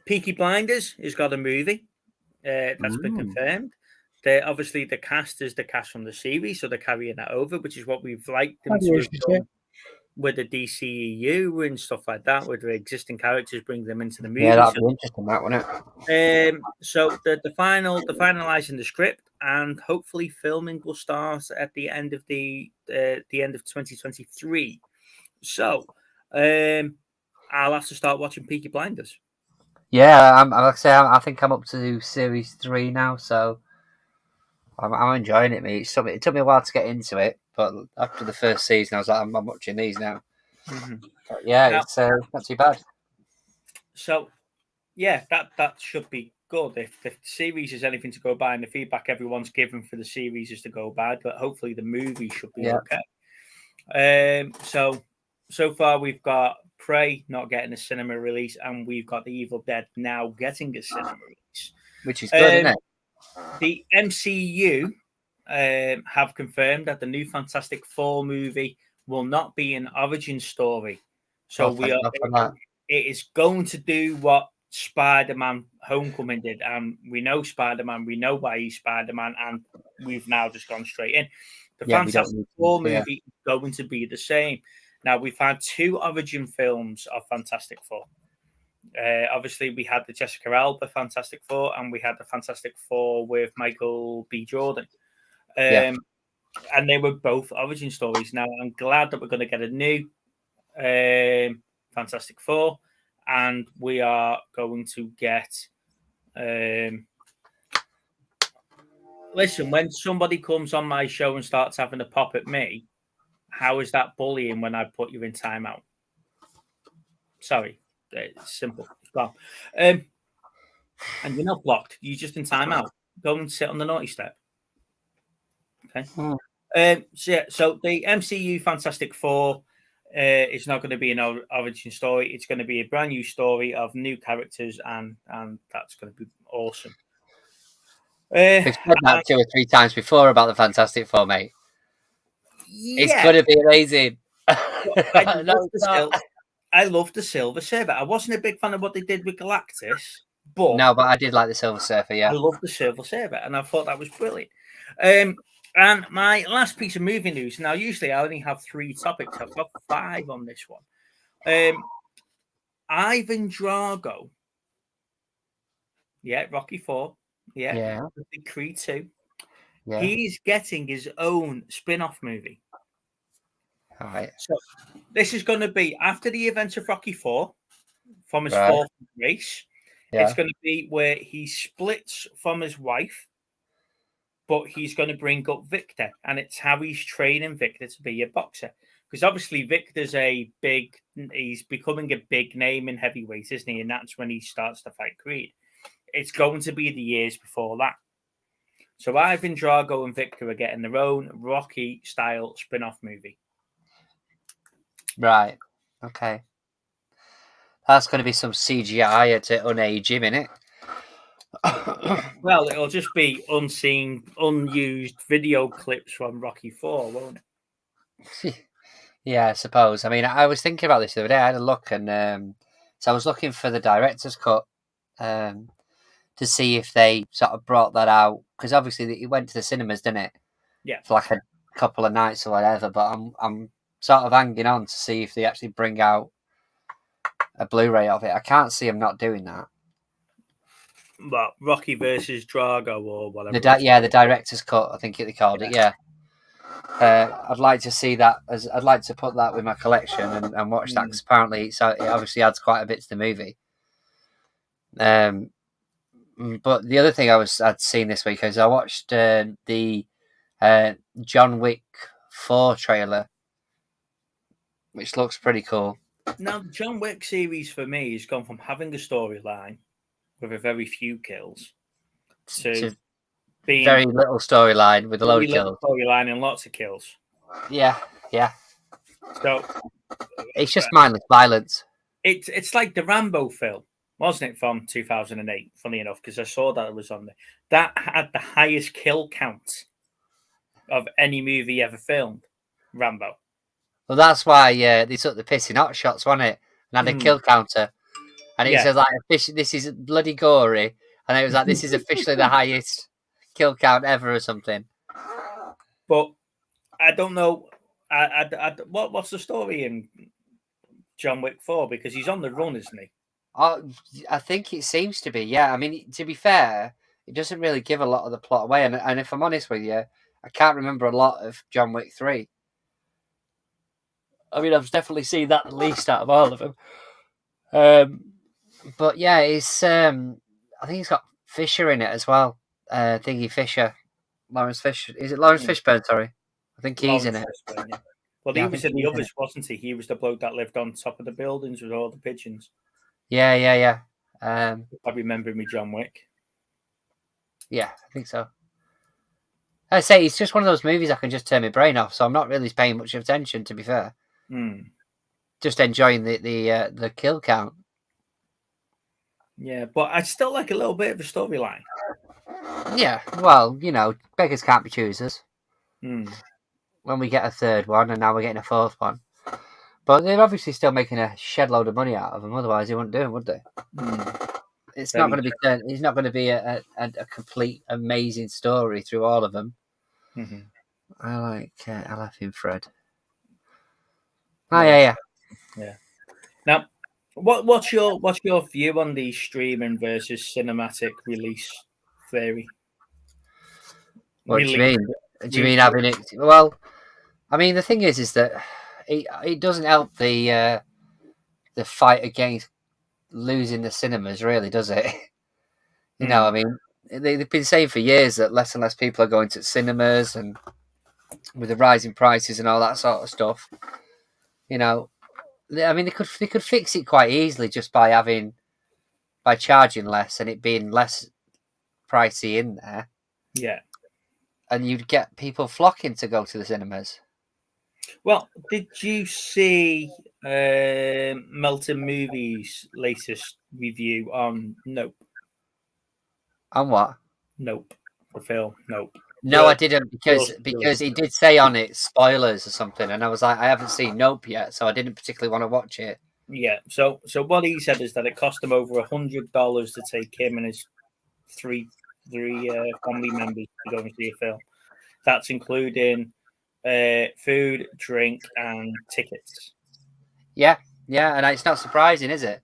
Peaky Blinders has got a movie that's been confirmed. Obviously, the cast is the cast from the series, so they're carrying that over, which is what we've liked them to have done with the DCEU and stuff like that, with the existing characters, bring them into the movie. Yeah, that'd be interesting, that, wouldn't it? So the finalizing the script, and hopefully filming will start at the end of the end of 2023. So I'll have to start watching Peaky Blinders. Yeah, I think I'm up to series 3 now, so I'm enjoying it, mate. It took me a while to get into it, but after the first season, I was like, I'm watching these now. Mm-hmm. But yeah, it's not too bad. So, yeah, that should be good. If the series is anything to go by, and the feedback everyone's given for the series is to go by, but hopefully the movie should be okay. So far we've got Prey not getting a cinema release, and we've got The Evil Dead now getting a cinema release, which is good, isn't it? The MCU have confirmed that the new Fantastic Four movie will not be an origin story. So it is going to do what Spider-Man Homecoming did. And we know Spider-Man, we know why he's Spider-Man, and we've now just gone straight in. The Fantastic Four movie is going to be the same. Now, we've had 2 origin films of Fantastic Four. Obviously, we had the Jessica Alba Fantastic Four, and we had the Fantastic Four with Michael B. Jordan. And they were both origin stories. Now, I'm glad that we're going to get a new Fantastic Four, and we are going to get. Listen, when somebody comes on my show and starts having a pop at me, how is that bullying when I put you in timeout? Sorry, it's simple. It's gone. And you're not blocked. You're just in timeout. Go and sit on the naughty step. Okay. So the MCU Fantastic Four is not going to be an origin story. It's going to be a brand new story of new characters, and that's going to be awesome. We've said that 2 or 3 times before about the Fantastic Four, mate. Yeah. It's going to be amazing. I love the Silver Surfer. I wasn't a big fan of what they did with Galactus, but I did like the Silver Surfer. Yeah, I love the Silver Surfer, and I thought that was brilliant. And my last piece of movie news. Now, usually I only have 3 topics. I've got 5 on this one. Ivan Drago. Yeah, Rocky 4. Yeah. Creed 2. Yeah. He's getting his own spin-off movie. All right. So this is going to be after the events of Rocky 4 from his 4th race. Yeah. It's going to be where he splits from his wife, but he's going to bring up Victor, and it's how he's training Victor to be a boxer. Because obviously Victor's he's becoming a big name in heavyweight, isn't he? And that's when he starts to fight Creed. It's going to be the years before that. So Ivan Drago and Victor are getting their own Rocky-style spin-off movie. Right. Okay. That's going to be some CGI to unage him, innit? Well, it'll just be unseen, unused video clips from Rocky 4, won't it? Yeah, I suppose. I mean, I was thinking about this the other day. I had a look, and so I was looking for the director's cut to see if they sort of brought that out, because obviously it went to the cinemas, didn't it? Yeah. For like a couple of nights or whatever. But I'm sort of hanging on to see if they actually bring out a Blu-ray of it. I can't see them not doing that. Well, Rocky versus Drago or whatever. The director's cut, I think they called it. Yeah. I'd like to see that. I'd like to put that with my collection and watch that, because apparently it obviously adds quite a bit to the movie. But the other thing I'd seen this week is I watched the John Wick 4 trailer, which looks pretty cool. Now, the John Wick series for me has gone from having a storyline with a very few kills to being very little storyline with a load of kills. Storyline and lots of kills. Yeah. So it's just mindless violence. It's like the Rambo film, wasn't it, from 2008? Funny enough, because I saw that it was on there. That had the highest kill count of any movie ever filmed. Rambo. Well, that's why they took the piss in Hot Shots, wasn't it? And had a kill counter. And it said, like, this is bloody gory. And it was like, this is officially the highest kill count ever or something. But I don't know. What's the story in John Wick 4? Because he's on the run, isn't he? I think it seems to be, yeah. I mean, to be fair, it doesn't really give a lot of the plot away. And if I'm honest with you, I can't remember a lot of John Wick 3. I mean, I've definitely seen that the least out of all of them. But yeah, it's I think he's got Fisher in it as well. Thingy Fisher. Lawrence Fisher. Is it Lawrence Fishburne? Sorry. I think he's in it. Fishburne, yeah. Well, he was in the others, wasn't he? He was the bloke that lived on top of the buildings with all the pigeons. Yeah. I remember me John Wick. Yeah, I think so. I say it's just one of those movies I can just turn my brain off, so I'm not really paying much attention, to be fair. Just enjoying the kill count. Yeah, but I still like a little bit of a storyline. Yeah, well, beggars can't be choosers. When we get a third one, and now we're getting a fourth one. But they're obviously still making a shed load of money out of them, otherwise they wouldn't do them, would they? It's not going to be a complete amazing story through all of them. I like Laughing Fred. Oh, yeah. Now, What's your view on the streaming versus cinematic release theory? What do you Release. mean? Do you mean having it? Well, I mean, the thing is that it doesn't help the fight against losing the cinemas, really, does it? You know, I mean, they've been saying for years that less and less people are going to cinemas, and with the rising prices and all that sort of stuff, you know, I mean, they could fix it quite easily just by charging less and it being less pricey in there. Yeah. And you'd get people flocking to go to the cinemas. Well, did you see Melton Movies' latest review on Nope? On what? Nope. The film Nope. No, I didn't because he did say on it spoilers or something, and I was like, I haven't seen Nope yet, so I didn't particularly want to watch it. Yeah. So what he said is that it cost him over $100 to take him and his three family members to go and see a film. That's including food, drink, and tickets. Yeah, and it's not surprising, is it?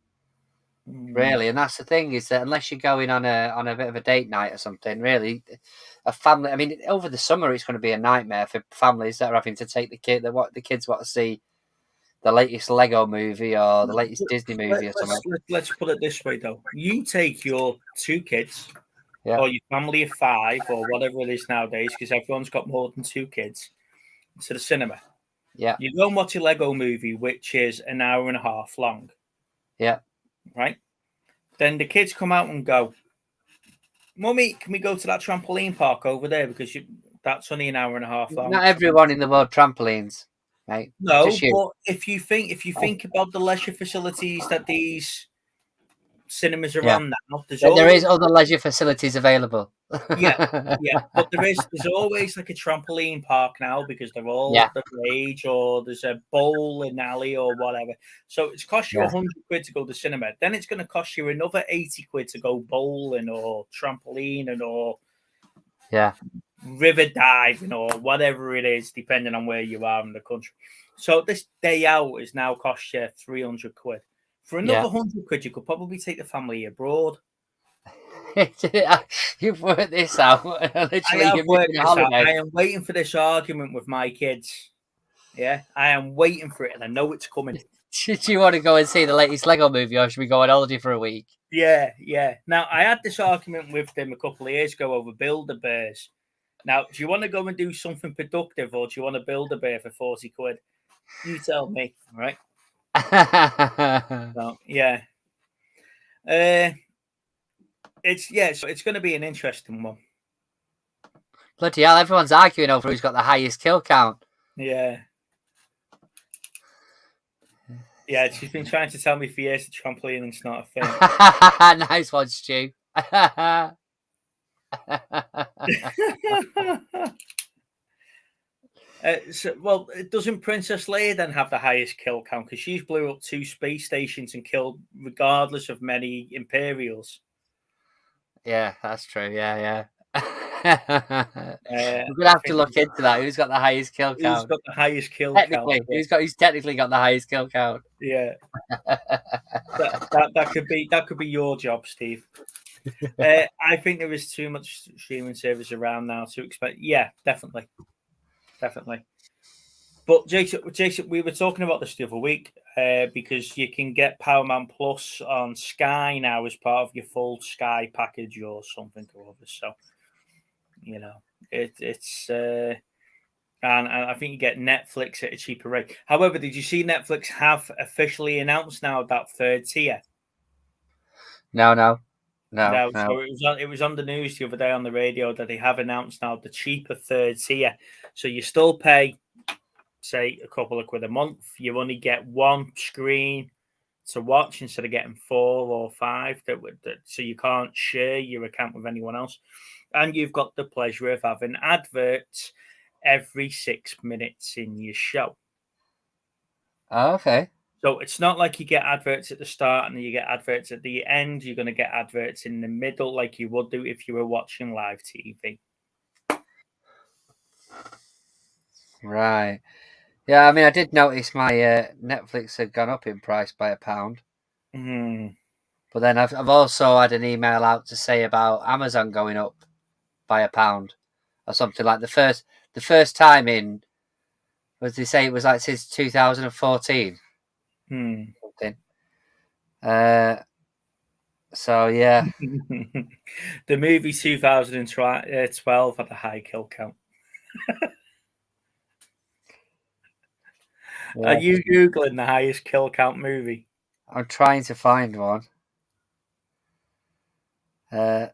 Really, and that's the thing, is that unless you're going on a bit of a date night or something, really, a family. I mean, over the summer it's going to be a nightmare for families that are having to take the kids want to see the latest Lego movie or the latest Disney movie or something. Let's put it this way, though: you take your 2 kids, Yeah. or your family of 5, or whatever it is nowadays, because everyone's got more than 2 kids, to the cinema. Yeah. You go and watch a Lego movie, which is an hour and a half long. Yeah. Right? Then the kids come out and go, Mummy, can we go to that trampoline park over there? Because that's only an hour and a half long. Not everyone in the world trampolines, right? No, but if you think about the leisure facilities that these cinemas are on now, there is other leisure facilities available. yeah, but there's always like a trampoline park now because they're all the rage, or there's a bowling alley or whatever. So it's cost you £100 to go to the cinema. Then it's going to cost you another £80 to go bowling or trampoline or river diving or whatever it is, depending on where you are in the country. So this day out is now cost you £300. For another £100, you could probably take the family abroad. You've worked this out. I am waiting for this argument with my kids. Yeah, I am waiting for it, and I know it's coming. Should you want to go and see the latest Lego movie, or should we go on holiday for a week? Yeah. Now, I had this argument with them a couple of years ago over Build-A-Bears. Now, do you want to go and do something productive, or do you want to build a bear for £40? You tell me, right? So, yeah. It's going to be an interesting one. Bloody hell, everyone's arguing over who's got the highest kill count. Yeah, she's been trying to tell me for years the trampoline is not a thing. Nice one, Stu. Doesn't Princess Leia then have the highest kill count? Because she's blew up 2 space stations and killed regardless of many Imperials. Yeah, that's true. Yeah. We're gonna have to look into that. Who's got the highest kill count? Who's got the highest kill technically, count? Who's technically got the highest kill count? Yeah. that could be your job, Steve. I think there is too much streaming service around now to expect. Yeah, definitely. But Jason, we were talking about this the other week because you can get Paramount Plus on Sky now as part of your full Sky package or something or other. So, you know, it's and I think you get Netflix at a cheaper rate. However, did you see Netflix have officially announced now that 3rd tier? No. So it was on the news the other day on the radio that they have announced now the cheaper 3rd tier. So you still pay, say, a couple of quid a month. You only get 1 screen to watch instead of getting 4 or 5. So you can't share your account with anyone else. And you've got the pleasure of having adverts every 6 minutes in your show. Oh, okay. So it's not like you get adverts at the start and you get adverts at the end. You're going to get adverts in the middle like you would do if you were watching live TV. Right. Yeah, I mean, I did notice my Netflix had gone up in price by £1. Mm. But then I've also had an email out to say about Amazon going up by £1 or something like the first time in, what did they say, it was like since 2014 something. So yeah. The movie 2012 had a high kill count. Yeah. Are you Googling the highest kill count movie? I'm trying to find one. There's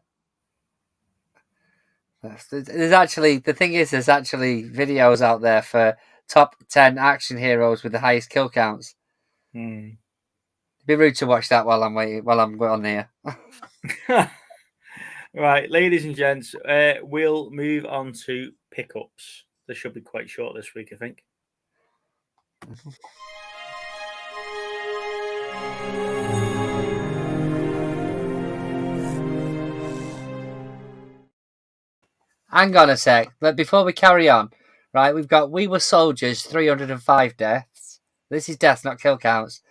actually, the thing is, there's actually videos out there for top 10 action heroes with the highest kill counts. It'd be rude to watch that while I'm waiting, while I'm on here. Right, ladies and gents, we'll move on to pickups. This should be quite short this week, I think. Hang on a sec, but before we carry on, right, we've got We Were Soldiers, 305 deaths. This is deaths, not kill counts.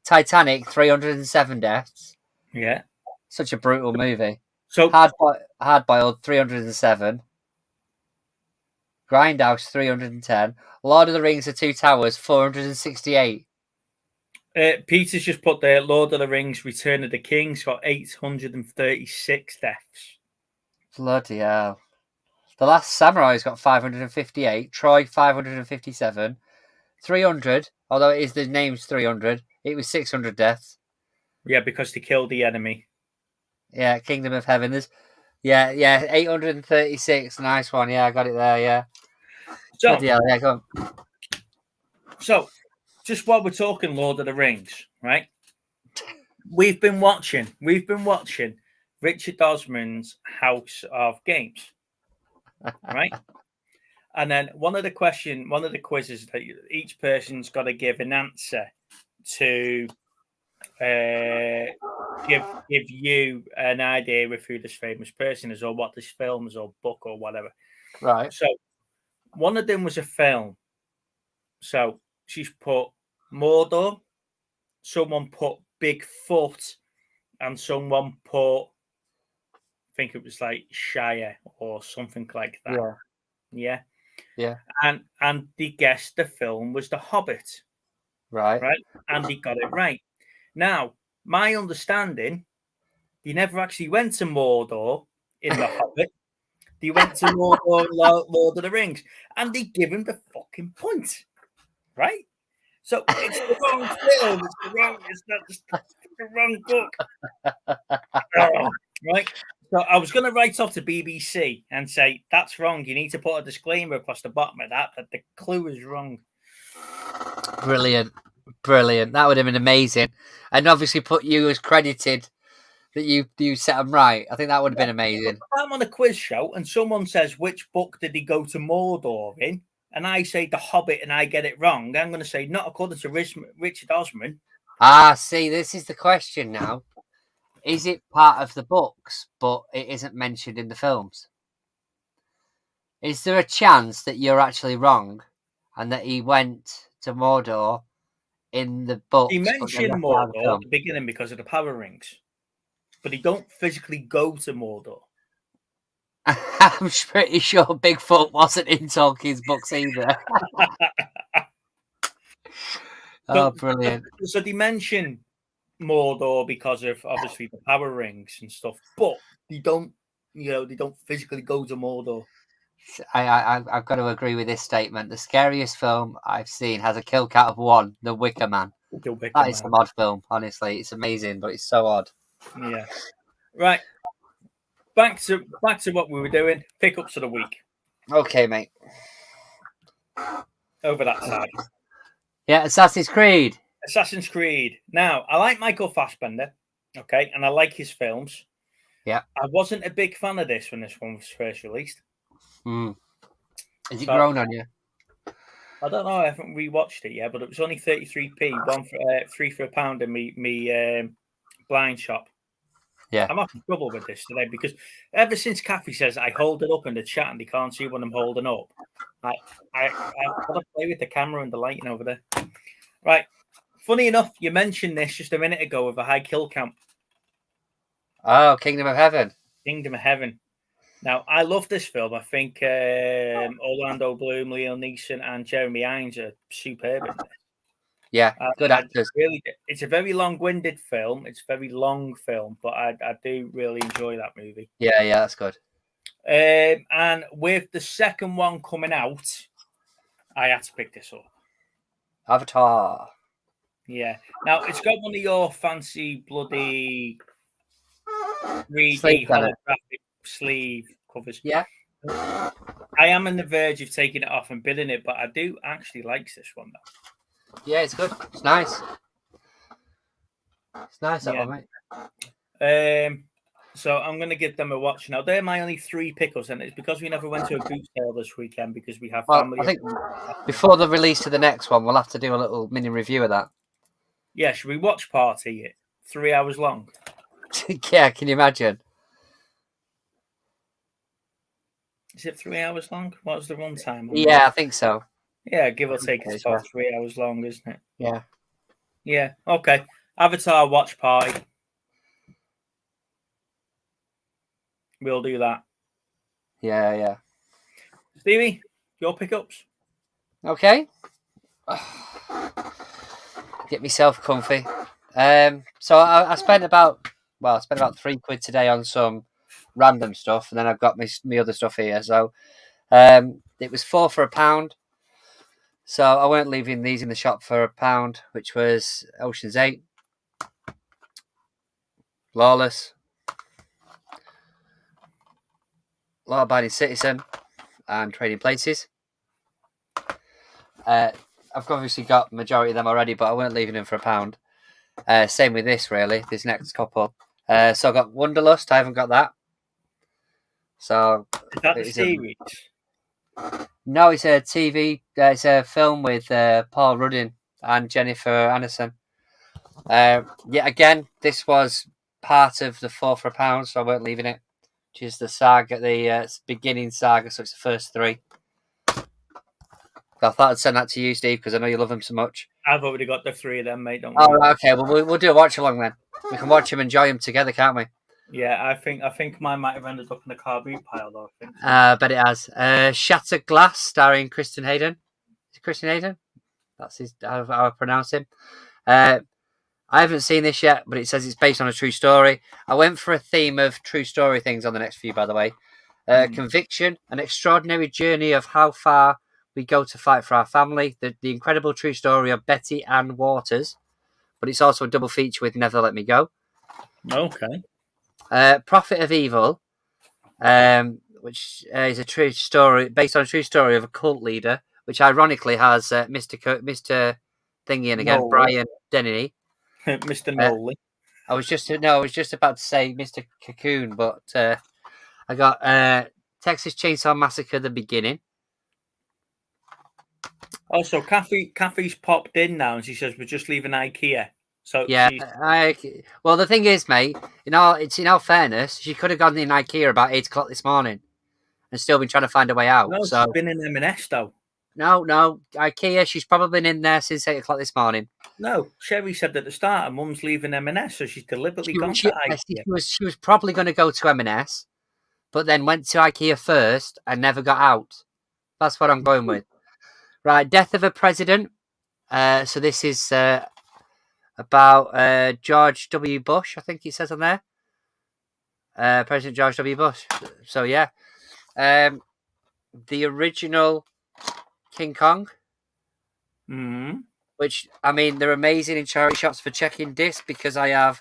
Titanic, 307 deaths. Yeah. Such a brutal movie. So Hardboiled, 307. Grindhouse, 310. Lord of the Rings, The Two Towers, 468. Peter's just put there, Lord of the Rings, Return of the King's got 836 deaths. Bloody hell. The Last Samurai's got 558. Troy, 557. 300, although it is the name's 300, it was 600 deaths. Yeah, because they killed the enemy. Yeah, Kingdom of Heaven. There's, yeah, 836. Nice one. Yeah, I got it there. Yeah. So, yeah, go on. So, just while we're talking Lord of the Rings, right? We've been watching Richard Osman's House of Games, right? And then one of the quizzes that each person's got to give an answer to give you an idea of who this famous person is or what this film is or book or whatever. Right. So one of them was a film. So she's put Mordor, someone put Bigfoot, and someone put, I think it was like Shire or something like that. Yeah. And they guessed the film was The Hobbit. Right. And they got it right. Now, my understanding, they never actually went to Mordor in The Hobbit. They went to Mordor in Lord of the Rings, and they give him the fucking point, right? So it's the wrong film. It's the wrong book. Right? So I was going to write off the BBC and say, that's wrong. You need to put a disclaimer across the bottom of that the clue is wrong. Brilliant. That would have been amazing. And obviously put you as credited that you set them right. I think that would have been amazing. If I'm on a quiz show and someone says, which book did he go to Mordor in? And I say The Hobbit and I get it wrong, I'm going to say, not according to Richard Osman. See, this is the question now. Is it part of the books, but it isn't mentioned in the films? Is there a chance that you're actually wrong and that he went to Mordor in the books? He mentioned Mordor at the beginning because of the power rings, but he don't physically go to Mordor. I'm pretty sure Bigfoot wasn't in Tolkien's books either. Brilliant. So they mention Mordor because of obviously the power rings and stuff, but they don't physically go to Mordor. I've got to agree with this statement. The scariest film I've seen has a kill count of 1, The Wicker Man. That is some odd film, honestly. It's amazing, but it's so odd. Yeah. Right. Back to what we were doing. Pickups of the week. Okay, mate. Over that side. Yeah, Assassin's Creed. Now, I like Michael Fassbender, okay, and I like his films. Yeah. I wasn't a big fan of this when this one was first released. Has it grown on you? I don't know. I haven't rewatched it yet, but it was only 33p, 3 for £1 in me blind shop. Yeah. I'm having trouble with this today because ever since Kathy says I hold it up in the chat and they can't see what I'm holding up, I've got to play with the camera and the lighting over there. Right. Funny enough, you mentioned this just a minute ago with a high kill count. Oh, Kingdom of Heaven. Kingdom of Heaven. Now, I love this film. I think Orlando Bloom, Liam Neeson, and Jeremy Irons are superb in this. Yeah, good actors. It's a very long-winded film. It's a very long film, but I do really enjoy that movie. Yeah, that's good. And with the second one coming out, I had to pick this up. Avatar. Yeah. Now, it's got one of your fancy bloody 3D holographic sleeve covers. Yeah. I am on the verge of taking it off and bidding it, but I do actually like this one, though. Yeah, it's good. It's nice. It's nice, that one, mate. So I'm going to give them a watch now. They're my only 3 pickups, and it's because we never went to a boot sale this weekend because we have family. I think before the release to the next one, we'll have to do a little mini review of that. Yeah, should we watch party it? 3 hours long. Yeah, can you imagine? Is it 3 hours long? What was the run time? Yeah, I think so. Yeah, give or take, it's about 3 hours long, isn't it? Yeah. Yeah, okay. Avatar watch party. We'll do that. Yeah. Stevie, your pickups? Okay. Get myself comfy. So I spent about £3 today on some random stuff, and then I've got my other stuff here. So it was 4 for £1. So I weren't leaving these in the shop for £1, which was Ocean's 8, Lawless, Law-Abiding Citizen, and Trading Places. I've obviously got the majority of them already, but I weren't leaving them for £1. Same with this, really, this next couple. So I got Wanderlust, I haven't got that. So is that the series? No, it's a TV. It's a film with Paul Ruddin and Jennifer Aniston. Again, this was part of the 4 for £1, so I weren't leaving it. Which is the saga, the beginning saga, so it's the first 3. I thought I'd send that to you, Steve, because I know you love them so much. I've already got the 3 of them, mate. Don't worry. Oh, okay. Well, we'll do a watch along then. We can watch them, enjoy them together, can't we? Yeah, I think mine might have ended up in the car boot pile, though. I think. Bet it has. Shattered Glass, starring Kristen Hayden. Is it Kristen Hayden? That's how I pronounce him. I haven't seen this yet, but it says it's based on a true story. I went for a theme of true story things on the next few, by the way. Conviction, an extraordinary journey of how far we go to fight for our family. The incredible true story of Betty Ann Waters. But it's also a double feature with Never Let Me Go. Okay. Prophet of Evil, which is a true story, based on a true story of a cult leader, which ironically has Mr. Thingy in again, Brian Denny. Mr. Nolly. I was just about to say Mr. Cocoon, but I got Texas Chainsaw Massacre: The Beginning. Also, Kathy's popped in now, and she says we're just leaving IKEA. So yeah, well, the thing is, mate, in all fairness, she could have gone in IKEA about 8 o'clock this morning and still been trying to find a way out. No, so she's been in M&S though. No, IKEA. She's probably been in there since 8 o'clock this morning. No, Sherry said at the start, her mum's leaving M&S, so she's deliberately gone to IKEA. She was probably going to go to M&S, but then went to IKEA first and never got out. That's what I'm going with. Right, Death of a President. So this is about George W. Bush, I think it says on there. President George W. Bush. So, yeah. The original King Kong. Mm-hmm. Which, I mean, they're amazing in charity shops for checking discs because I have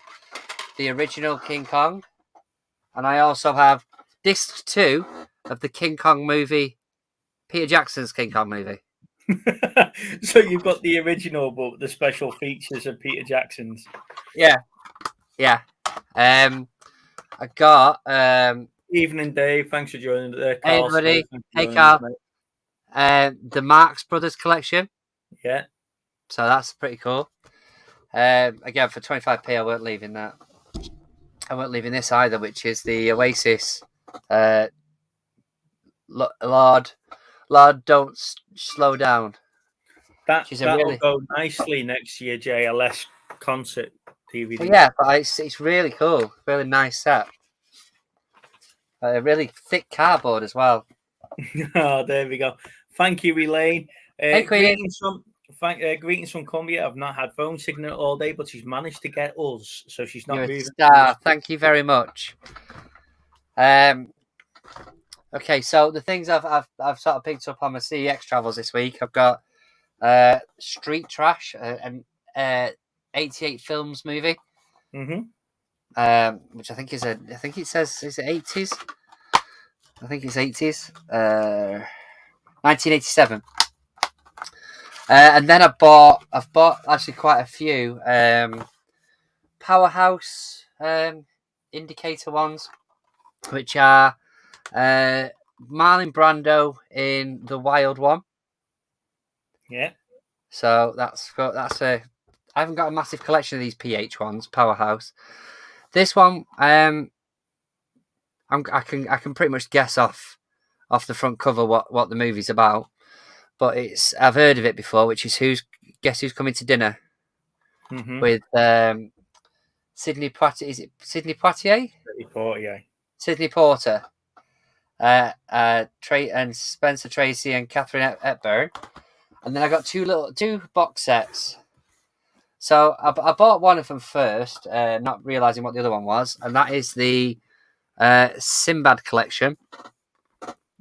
the original King Kong. And I also have disc 2 of the King Kong movie, Peter Jackson's King Kong movie. So you've got the original, but the special features of Peter Jackson's. Yeah. I got evening, Dave. Thanks for joining. Hey, everybody. Hey, Carl. The Marx Brothers collection. Yeah. So that's pretty cool. Again, for 25p, I weren't leaving that. I weren't leaving this either, which is the Oasis. Lord, don't slow down. That'll go nicely next to your JLS concert DVD. Well, yeah, but it's really cool. Really nice set. Really thick cardboard as well. Oh, there we go. Thank you, Elaine. Hey, greetings from Columbia. I've not had phone signal all day, but she's managed to get us, so she's not moving. Star. Thank you very much. Okay, so the things I've sort of picked up on my CEX travels this week, I've got Street Trash, an 88 films movie. Mm-hmm. Which I think is I think it says, is it 80s? I think it's 80s. 1987. And then I've bought actually quite a few Powerhouse indicator ones, which are Marlon Brando in The Wild One. Yeah. So that's I haven't got a massive collection of these PH ones, Powerhouse. This one, I can pretty much guess off the front cover what the movie's about, but I've heard of it before, which is Guess Who's Coming to Dinner, with Sidney Poitier. Is it Sidney Poitier? Sidney Porter, and Spencer Tracy and Catherine Hepburn, and then I got two box sets. So I bought one of them first, not realizing what the other one was, and that is the Simbad Collection.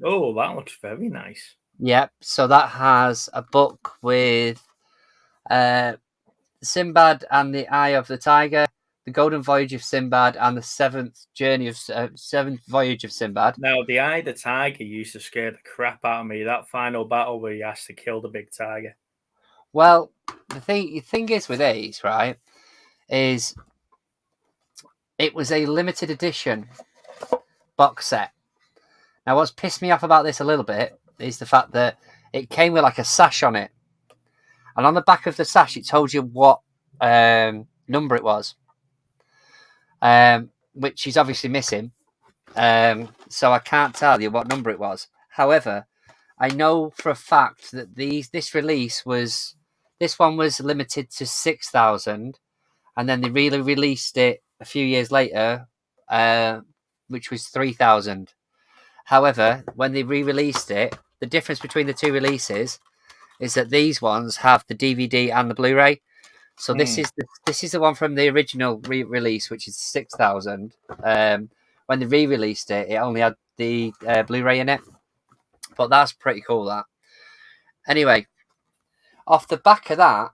Oh, that looks very nice. Yep. So that has a book with Simbad and the Eye of the Tiger, the Golden Voyage of Simbad, and the Seventh Voyage of Simbad. Now, the Eye of the Tiger used to scare the crap out of me. That final battle where he has to kill the big tiger. Well, the thing is with these, right, is it was a limited edition box set. Now, what's pissed me off about this a little bit is the fact that it came with like a sash on it. And on the back of the sash, it told you what number it was, which is obviously missing. So I can't tell you what number it was. However, I know for a fact that this one was limited to 6,000, and then they really released it a few years later, which was 3,000. However, when they re-released it, the difference between the two releases is that these ones have the DVD and the Blu-ray. So this is the one from the original release, which is 6,000. When they re-released it, it only had the Blu-ray in it. But that's pretty cool, that. Anyway, off the back of that,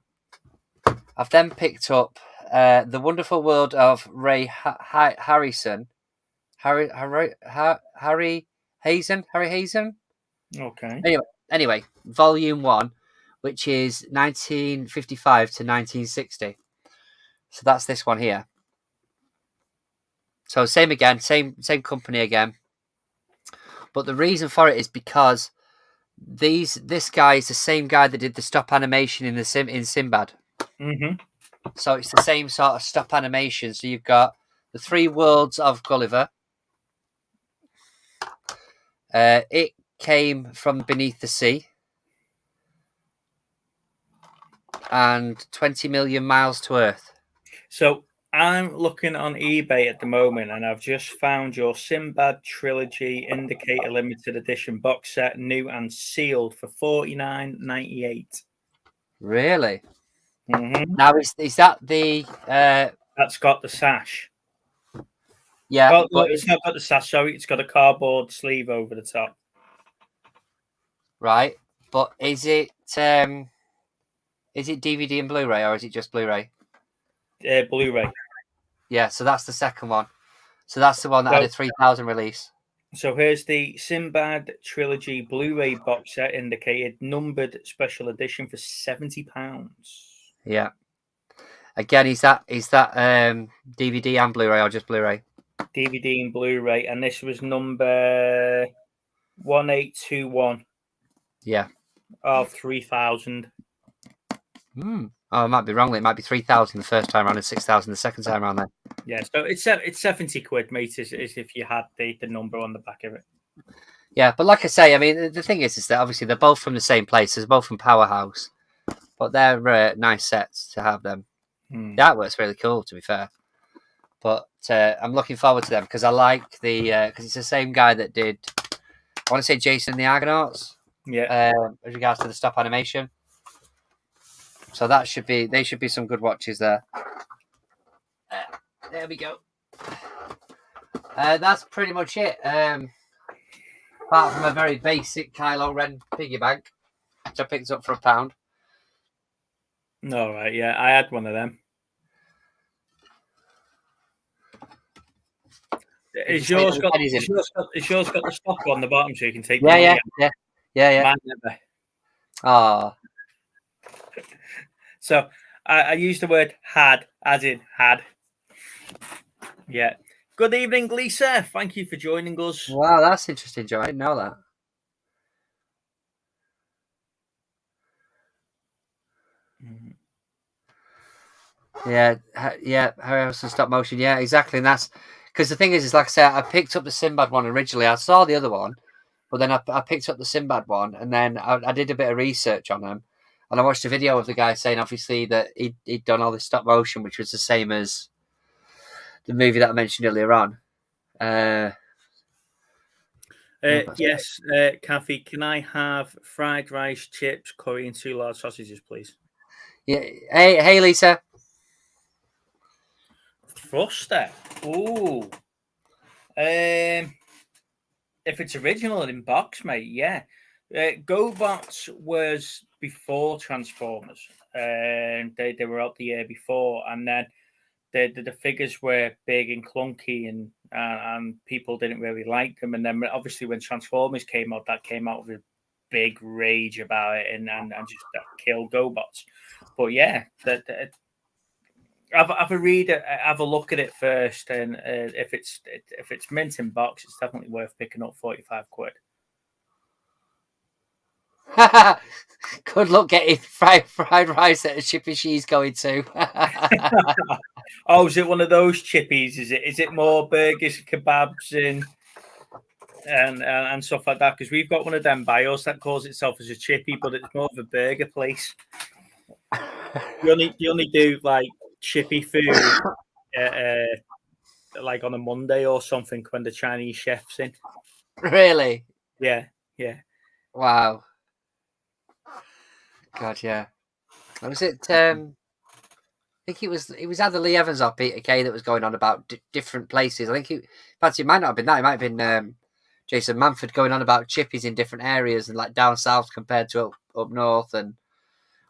I've then picked up The Wonderful World of Ray Harryhausen. Harry Hazen. Okay. Anyway, Volume 1, which is 1955 to 1960. So that's this one here. So same company again. But the reason for it is because this guy is the same guy that did the stop animation in Simbad. Mm-hmm. So it's the same sort of stop animation. So you've got the 3 Worlds of Gulliver. It Came from Beneath the Sea, and 20 Million Miles to Earth. So I'm looking on eBay at the moment, and I've just found your Simbad Trilogy Indicator Limited Edition box set, new and sealed, for $49.98. Really? Mm-hmm. Now is that the? That's got the sash. Yeah, well, but it's not got the sash. Sorry, it's got a cardboard sleeve over the top. Right, but is it DVD and Blu-ray, or is it just Blu-ray? Blu-ray. Yeah, so that's the second one. So that's the one that had a 3,000 release. So here's the Simbad Trilogy Blu-ray box set, indicated, numbered special edition for £70. Yeah. Again, is that DVD and Blu-ray or just Blu-ray? DVD and Blu-ray, and this was number 1821. Yeah. Of 3,000. Oh, I might be wrong. It might be 3,000 the first time around and 6,000 the second time around then. Yeah, so it's £70, mate, is if you had the number on the back of it. Yeah, but like I say, I mean, the thing is that obviously they're both from the same place. They're both from Powerhouse. But they're nice sets to have them. The artwork's really cool, to be fair. But I'm looking forward to them because I like the because it's the same guy that did. I want to say Jason and the Argonauts. Yeah. As regards to the stop animation. So they should be some good watches there. There we go. That's pretty much it. Apart from a very basic Kylo Ren piggy bank, which I picked up for £1. All right, yeah, I had one of them. Is yours got the stop on the bottom so you can take? Yeah. Mine never. Oh. So I used the word had, as in had. Yeah. Good evening, Lisa. Thank you for joining us. Wow, that's interesting, Joe. I didn't know that. Yeah, Harry Harrison stop motion. Yeah, exactly. And that's because the thing is like I said, I picked up the Simbad one originally. I saw the other one, but then I picked up the Simbad one, and then I did a bit of research on them, and I watched a video of the guy saying obviously that he'd done all this stop motion, which was the same as the movie that I mentioned earlier on. Yes, Kathy, can I have fried rice, chips, curry, and 2 large sausages, please? Yeah. Hey, Lisa. Thruster. Ooh. If it's original and in box, mate, yeah. Gobots was before Transformers. They were out the year before, and then the figures were big and clunky, and people didn't really like them. And then obviously when Transformers came out, that came out with a big rage about it and just killed Gobots. But yeah, have a read, have a look at it first, and if it's mint in box, it's definitely worth picking up. 45 quid. Good luck getting fried rice at a chippy she's going to. Oh, is it one of those chippies? Is it more burgers, kebabs, and stuff like that? Because we've got one of them by us that calls itself as a chippy, but it's more of a burger place. You only do like chippy food, like on a Monday or something when the Chinese chef's in. Really? Yeah. Wow. God, yeah. What was it? I think it was either Lee Evans or Peter Kay that was going on about different places. I think in fact, it might not have been that. It might have been Jason Manford going on about chippies in different areas and like down south compared to up north, and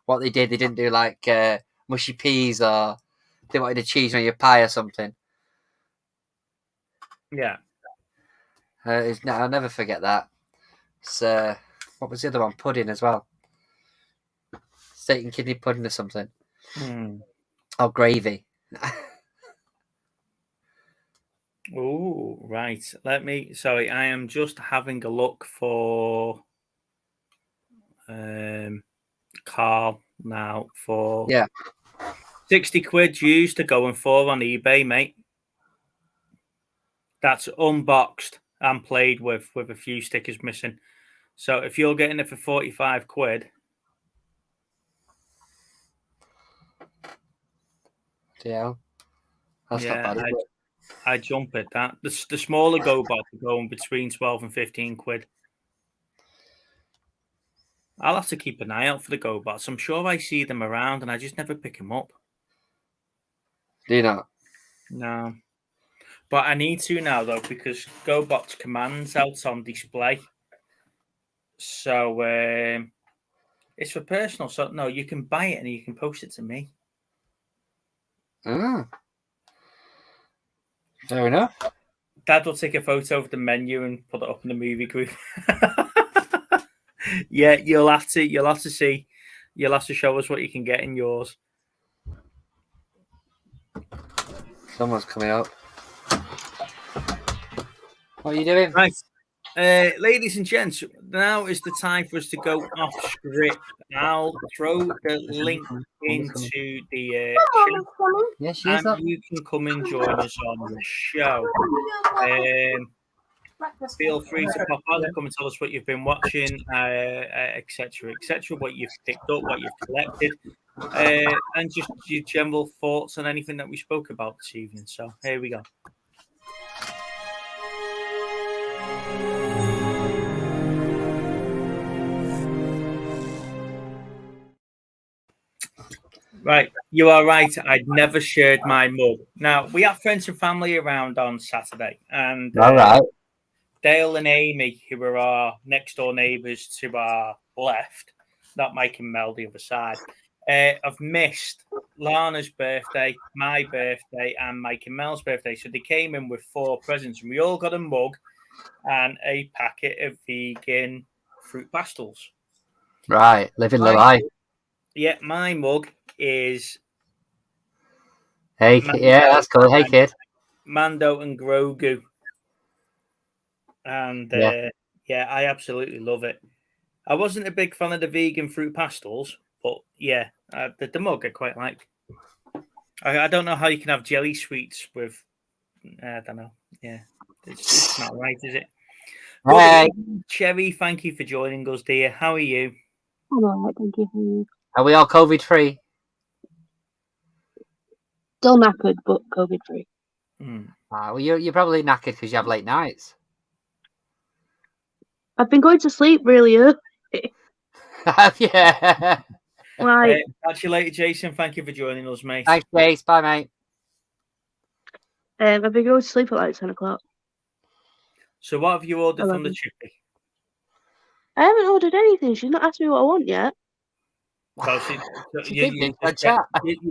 what they didn't do like mushy peas, or they wanted a cheese on your pie or something. Yeah. I'll never forget that. So, what was the other one? Pudding as well. Steak and kidney pudding or something. Oh, gravy. Oh, right. Sorry, I am just having a look for Carl now for 60 quid used to go and 4 on eBay, mate. That's unboxed and played with a few stickers missing. So if you're getting it for 45 quid. Yeah. That's not bad. I jump at that. The smaller Gobots are going between 12 and 15 quid. I'll have to keep an eye out for the Gobots. I'm sure I see them around and I just never pick them up. Do you not? No. But I need to now, though, because Gobots Command's out on display. So it's for personal. So, no, you can buy it and you can post it to me. Fair enough. Dad will take a photo of the menu and put it up in the movie group. Yeah, you'll have to see. You'll have to show us what you can get in yours. Someone's coming up. What are you doing? Right. Ladies and gents, now is the time for us to go off script. I'll throw the link into the chat. Yes, and you can come and join us on the show. Feel free to pop on and come and tell us what you've been watching, etc., etc., what you've picked up, what you've collected, and just your general thoughts on anything that we spoke about this evening. So here we go. Right, you are right. I'd never shared my mug. Now, we have friends and family around on Saturday, and All right. Dale and Amy, who are our next door neighbours to our left, not Mike and Mel, the other side, have missed Lana's birthday, my birthday, and Mike and Mel's birthday. So they came in with 4 presents, and we all got a mug and a packet of vegan fruit pastels. Right, living the life. Yeah, my mug is... Hey, yeah, that's cool. Hey, kid. Mando and Grogu. And yeah, I absolutely love it. I wasn't a big fan of the vegan fruit pastels, but yeah, the mug I quite like. I don't know how you can have jelly sweets with, I don't know. Yeah, it's not right, is it? Hey. Cherry, thank you for joining us, dear. How are you? I'm all right, thank you. Are we all COVID free? Still knackered, but COVID free. Well, you're probably knackered because you have late nights. I've been going to sleep really early. Yeah. Right. Catch you later, Jason. Thank you for joining us, mate. Thanks, Jace. Bye, mate. I've been going to sleep at like 10 o'clock. So what have you ordered from the chippy? I haven't ordered anything. She's not asked me what I want yet. Well, you're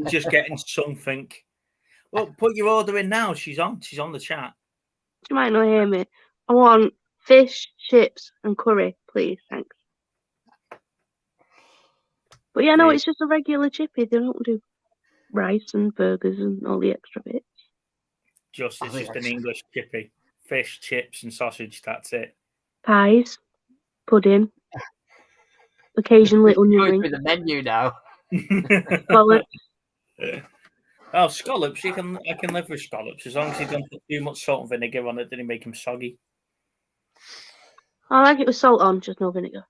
just getting something. Well, put your order in now. She's on the chat. She might not hear me. I want fish, chips, and curry, please. Thanks. But yeah, no, it's just a regular chippy. They don't do rice and burgers and all the extra bits. It's just an English chippy. Fish, chips, and sausage. That's it. Pies, pudding, occasionally onion rings. With the menu now. Scallops. Oh, scallops! I can live with scallops as long as you don't put too much salt and vinegar on it. Then you make them soggy. I like it with salt on, just no vinegar.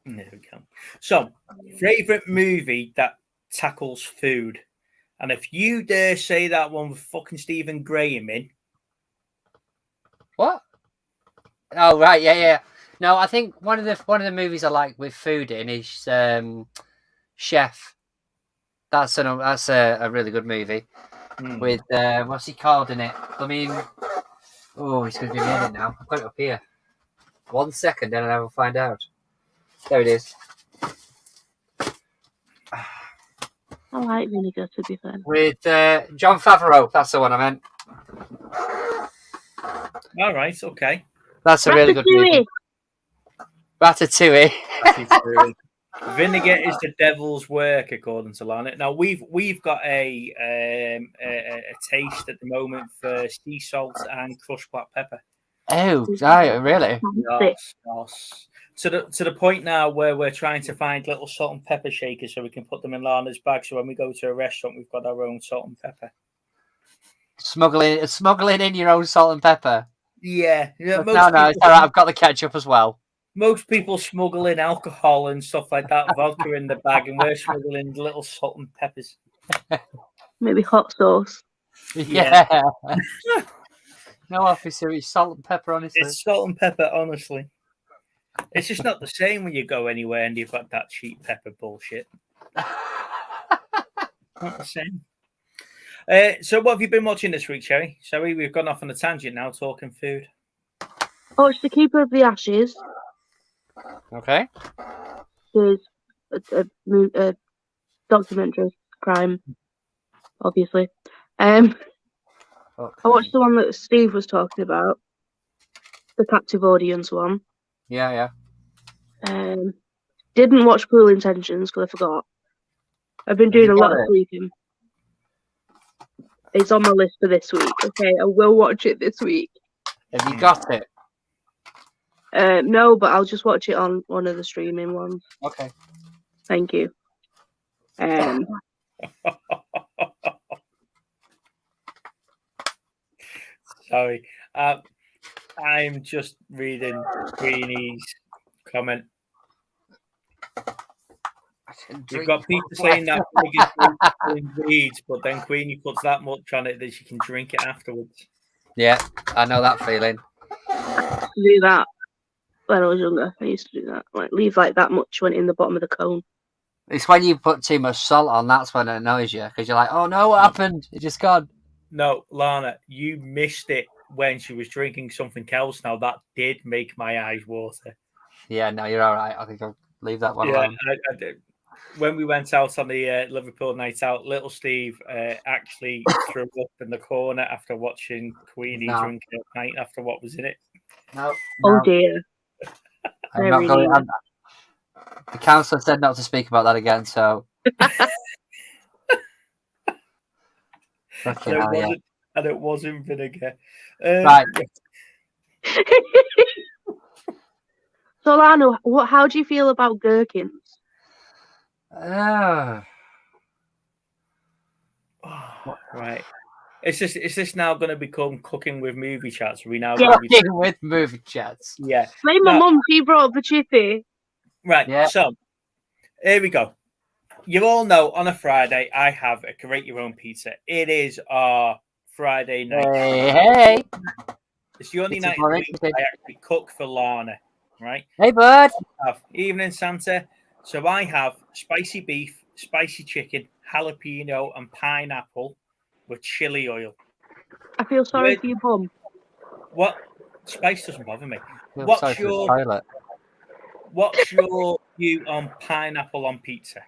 There we go. So, favorite movie that tackles food, and if you dare say that one with fucking Stephen Graham in. What? Oh right, yeah. No, I think one of the movies I like with food in is Chef. That's a really good movie with what's he called in it? I mean, he's going to be in it now. I've got it up here. 1 second, then I will find out. There it is. I like vinegar, to be fair. With John Favreau. That's the one I meant. All right, okay. That's a really good movie. Ratatouille. Vinegar is the devil's work, according to Lana. Now we've got a taste at the moment for sea salt and crushed black pepper. Oh, really? Yes. To the point now where we're trying to find little salt and pepper shakers so we can put them in Lana's bag. So when we go to a restaurant, we've got our own salt and pepper. Smuggling in your own salt and pepper. Yeah. No, it's all right. I've got the ketchup as well. Most people smuggle in alcohol and stuff like that, vodka in the bag, and we're smuggling little salt and peppers. Maybe hot sauce. Yeah. No, officer, it's salt and pepper, honestly. It's salt and pepper, honestly. It's just not the same when you go anywhere and you've got that cheap pepper bullshit. Not the same. So what have you been watching this week, Cherry? Sorry, we've gone off on a tangent now, talking food. Oh, it's The Keeper of the Ashes. Okay. There's a documentary, crime, obviously. I watched the one that Steve was talking about, the captive audience one. Yeah. Didn't watch Cruel Intentions because I forgot. I've been doing a lot of sleeping. It's on my list for this week. Okay, I will watch it this week. Have you got it? No, but I'll just watch it on one of the streaming ones. Okay. Thank you. Sorry. I'm just reading Queenie's comment. You've got Peter saying that Wick is in weeds, but then Queenie puts that much on it that she can drink it afterwards. Yeah, I know that feeling. Do that when I was younger. I used to do that. Like leave like that much when in the bottom of the cone. It's when you put too much salt on, that's when it annoys you, because you're like, oh no, what happened? It just gone. No, Lana, you missed it when she was drinking something else. Now that did make my eyes water. Yeah, no, you're all right. I think I'll leave that one alone. I did. When we went out on the Liverpool night out, little Steve actually threw up in the corner after watching Queenie drink a pint after what was in it. No. Oh dear. I'm not going. The councillor said not to speak about that again, so. And it wasn't vinegar. Right. So, Lana, how do you feel about gherkins? Right. Is this now going to become cooking with movie chats? Are we now cooking with movie chats? Yeah. Like my mum, she brought up the chippy. Right. Yeah. So here we go. You all know on a Friday I have a create your own pizza. It is our Friday night. Hey. It's the only night of the week I actually cook for Lana. Right. Hey, bud. Evening Santa. So I have spicy beef, spicy chicken, jalapeno, and pineapple with chili oil. I feel sorry for your bum. What? Spice doesn't bother me. What's your view on pineapple on pizza?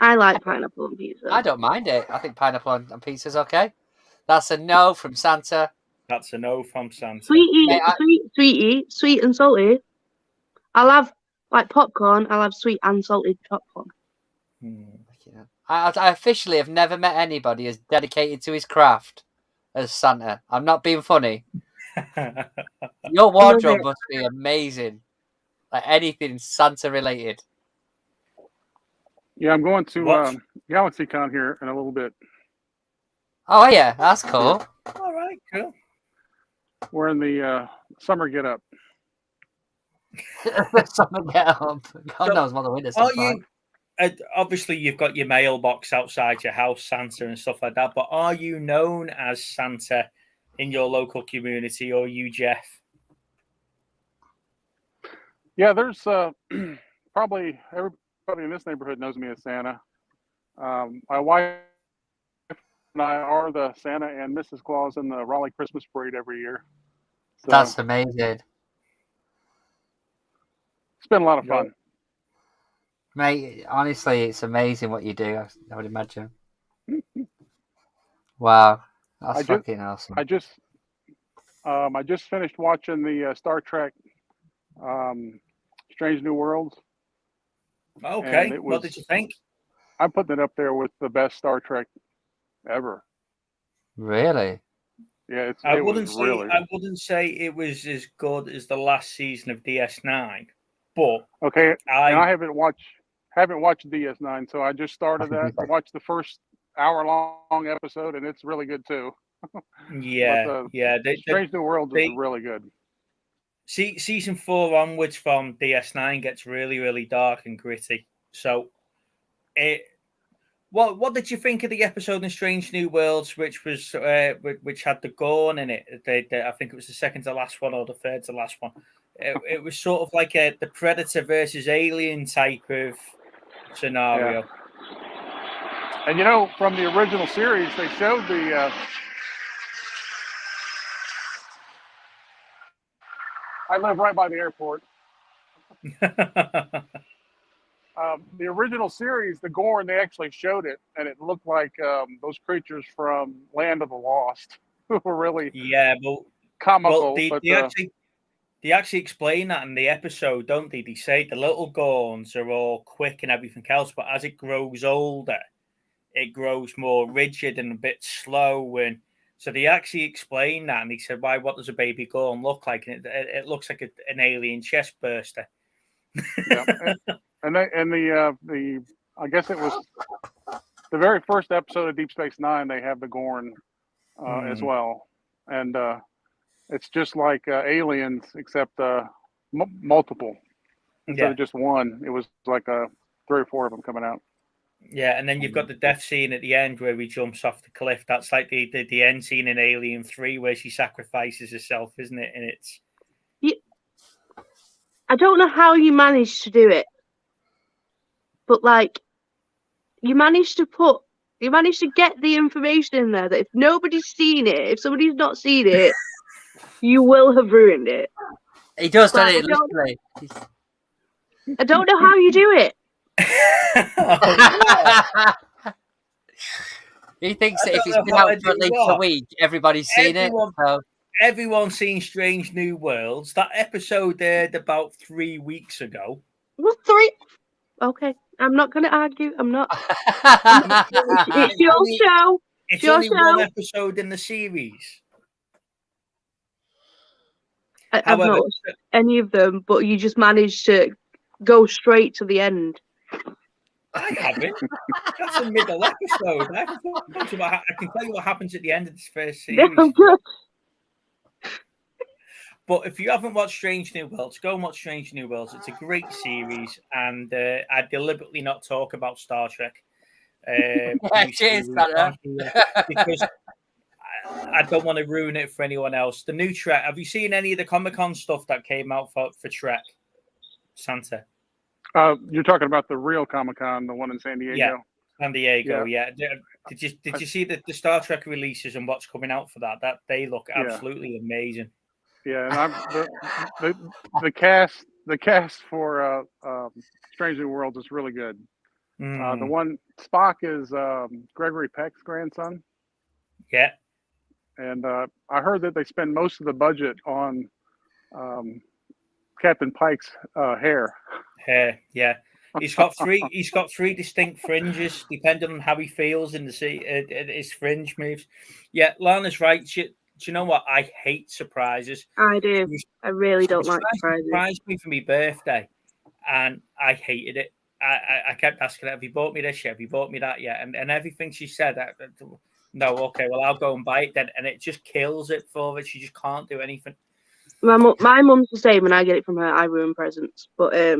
I like pineapple on pizza. I don't mind it. I think pineapple on pizza is okay. That's a no from Santa. That's a no from Santa. Sweet and salty. I'll have like popcorn. I'll have sweet and salted popcorn. I officially have never met anybody as dedicated to his craft as Santa. I'm not being funny. Your wardrobe must be amazing. Like anything Santa related. Yeah, I'm going to GalaxyCon here in a little bit. Oh yeah, that's cool. All right, cool. We're in the summer get up. Summer get up. God knows what the winter's like. Obviously, you've got your mailbox outside your house, Santa, and stuff like that. But are you known as Santa in your local community, or you, Jeff? Yeah, there's probably everybody in this neighborhood knows me as Santa. My wife and I are the Santa and Mrs. Claus in the Raleigh Christmas parade every year. So that's amazing. It's been a lot of fun. Mate, honestly, it's amazing what you do, I would imagine. Wow. That's fucking awesome. I just finished watching the Star Trek Strange New Worlds. Okay. What did you think? I'm putting it up there with the best Star Trek ever. Really? Yeah, I wouldn't say it was as good as the last season of DS9, but okay. I haven't watched DS9, so I just started that. I watched the first hour-long episode, and it's really good too. Yeah. Strange New Worlds is really good. See, season 4 onwards from DS9 gets really, really dark and gritty. So, what did you think of the episode in Strange New Worlds, which had the Gorn in it? I think it was the second to last one or the third to last one. It was sort of like the Predator versus Alien type of scenario. Yeah. And from the original series, they showed the. I live right by the airport. The original series, the Gorn, they actually showed it, and it looked like those creatures from Land of the Lost, who were really comical. They actually explain that in the episode, don't they? They say the little Gorns are all quick and everything else, but as it grows older, it grows more rigid and a bit slow. And so they actually explain that, and they said, "Why? What does a baby Gorn look like?" And it looks like an alien chest burster. Yeah. And I guess it was the very first episode of Deep Space Nine. They have the Gorn as well, and It's just like Aliens, except multiple instead of just one. It was like 3 or 4 of them coming out. Yeah, and then you've got the death scene at the end where he jumps off the cliff. That's like the end scene in Alien 3 where she sacrifices herself, isn't it? And it's... I don't know how you managed to do it, but like, you managed to get the information in there that if nobody's seen it, if somebody's not seen it, you will have ruined it. He does, But doesn't he? Literally. I don't know how you do it. He thinks that if it's been out for at least a week, everybody's seen it. So. Everyone's seen Strange New Worlds. That episode aired about 3 weeks ago. Well, 3. Okay, I'm not going to argue. I'm not. It's your show. It's only one episode in the series. I've not watched any of them, but you just managed to go straight to the end. I haven't. That's a middle episode. I can tell you what happens at the end of this first series. But if you haven't watched Strange New Worlds, go and watch Strange New Worlds. It's a great series, and I deliberately not talk about Star Trek. Cheers, because I don't want to ruin it for anyone else. The new Trek. Have you seen any of the Comic-Con stuff that came out for Trek? Santa. You're talking about the real Comic-Con, the one in San Diego. Yeah, San Diego. Yeah. Did you see the Star Trek releases and what's coming out for that? That they look absolutely amazing. Yeah, and the cast for Strange New Worlds is really good. The one Spock is Gregory Peck's grandson. Yeah, and I heard that they spend most of the budget on Captain Pike's hair. Yeah. He's got three distinct fringes depending on how he feels in the sea. His fringe moves. Yeah, Lana's right. Do you know what? I hate surprises. I do. I really don't like surprises. She surprised me for my birthday, and I hated it. I kept asking her, have you bought me this yet? Have you bought me that yet? And everything she said, no, okay, well, I'll go and buy it then. And it just kills it for her. She just can't do anything. My mum's the same, and I get it from her. I ruin presents. But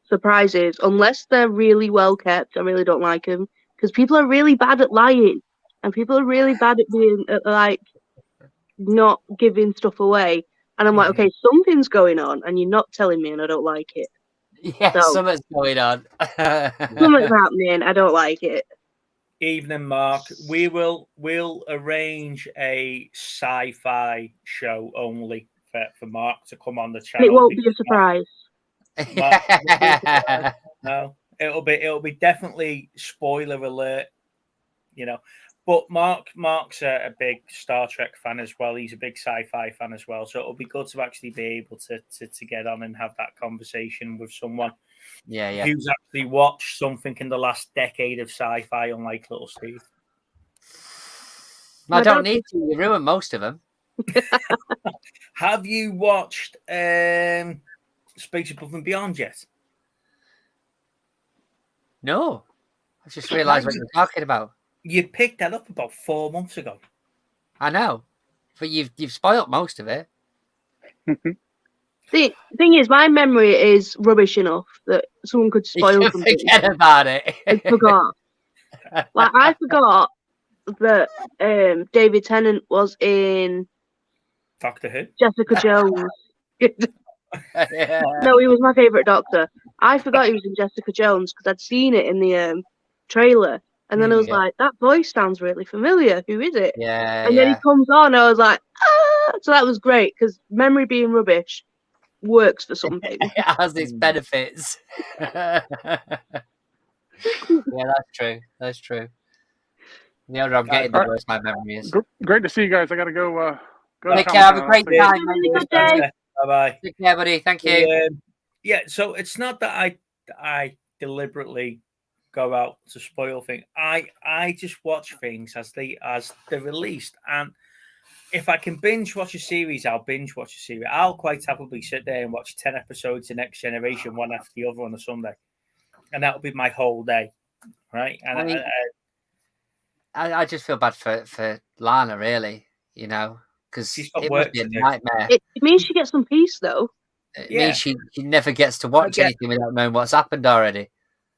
surprises, unless they're really well kept, I really don't like them. Because people are really bad at lying. And people are really bad at being, not giving stuff away. And I'm like, okay, something's going on, and you're not telling me, and I don't like it. Yeah, something's going on. Something's happening. I don't like it. Evening, Mark. We'll arrange a sci-fi show only for Mark to come on the channel. It won't be a surprise. Mark, no, it'll be definitely spoiler alert. But Mark's a big Star Trek fan as well. He's a big sci-fi fan as well. So it'll be good to actually be able to get on and have that conversation with someone who's actually watched something in the last decade of sci-fi, unlike little Steve. I don't need to. You ruin most of them. Have you watched Space Above and Beyond yet? No. I just realised what you're talking about. You picked that up about 4 months ago. I know, but you've spoiled most of it. The thing is, my memory is rubbish enough that someone could spoil something. Forget about it. I forgot. I forgot that David Tennant was in Doctor Who. Jessica Jones. No, he was my favourite Doctor. I forgot he was in Jessica Jones because I'd seen it in the trailer. And then I was like, that voice sounds really familiar. Who is it? Yeah. And then he comes on, I was like, ah! So that was great because memory being rubbish works for something. It has its benefits. Yeah, that's true. The older I'm getting, the worse my memory is. Great to see you guys. I got to go. Take care. Have a great time. Good day. Bye-bye. Take care, buddy. Thank you. So it's not that I deliberately go out to spoil things. I just watch things as they're released, and if I can binge watch a series, I'll binge watch a series. I'll quite happily sit there and watch 10 episodes of Next Generation one after the other on a Sunday, and that'll be my whole day, right? And I just feel bad for Lana, really. because She's got it work must be a to do. nightmare. It means she gets some peace, though. It Yeah. means she never gets to watch get- anything without knowing what's happened already.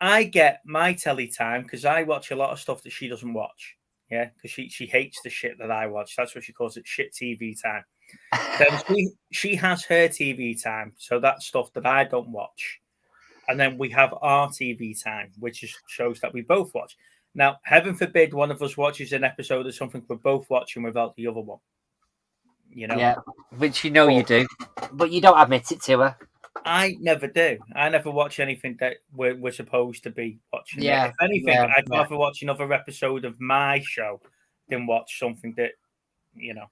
I get my telly time because I watch a lot of stuff that she doesn't watch. Yeah, because she hates the shit that I watch. That's what she calls it, shit TV time. Then she has her TV time, so that's stuff that I don't watch. And then we have our TV time, which is shows that we both watch. Now, heaven forbid one of us watches an episode of something we're both watching without the other one. You know? Yeah, which you know you do, but you don't admit it to her. I never do. I never watch anything that we're supposed to be watching. Yeah, If anything, yeah, I'd yeah. rather watch another episode of my show than watch something that, you know.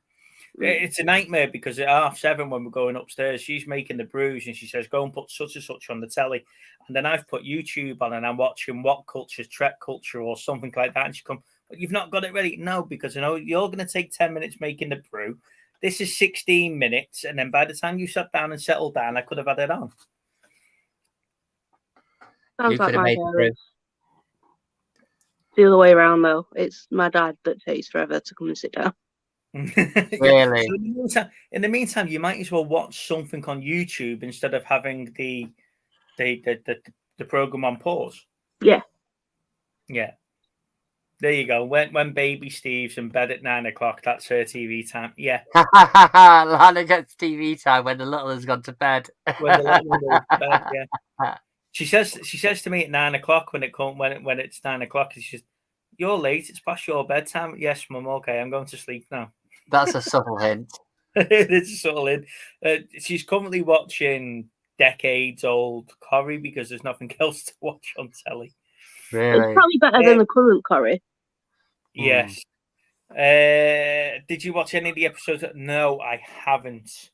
It's a nightmare because at 7:30 when we're going upstairs, she's making the brews and she says, go and put such and such on the telly. And then I've put YouTube on and I'm watching What Culture, Trek Culture or something like that. And she comes, but you've not got it ready. No, because I know you're going to take 10 minutes making the brew. This is 16 minutes. And then by the time you sat down and settled down, I could have had it on. Sounds You like could have my made the brew. parents. The other way around, though. It's my dad that takes forever to come and sit down. Really? So in the meantime, you might as well watch something on YouTube instead of having the program on pause. Yeah. Yeah. There you go. When baby Steve's in bed at 9 o'clock, that's her TV time. Yeah. Lana gets TV time when the little has gone to bed. When the little one goes to bed, yeah. She says to me at 9 o'clock when it's 9 o'clock, she says, "You're late. It's past your bedtime." Yes, Mum. Okay, I'm going to sleep now. That's a subtle hint. It's a subtle hint. She's currently watching decades-old Corrie because there's nothing else to watch on telly. Really? It's probably better than the current Corrie. Yes. Did you watch any of the episodes? No, I haven't,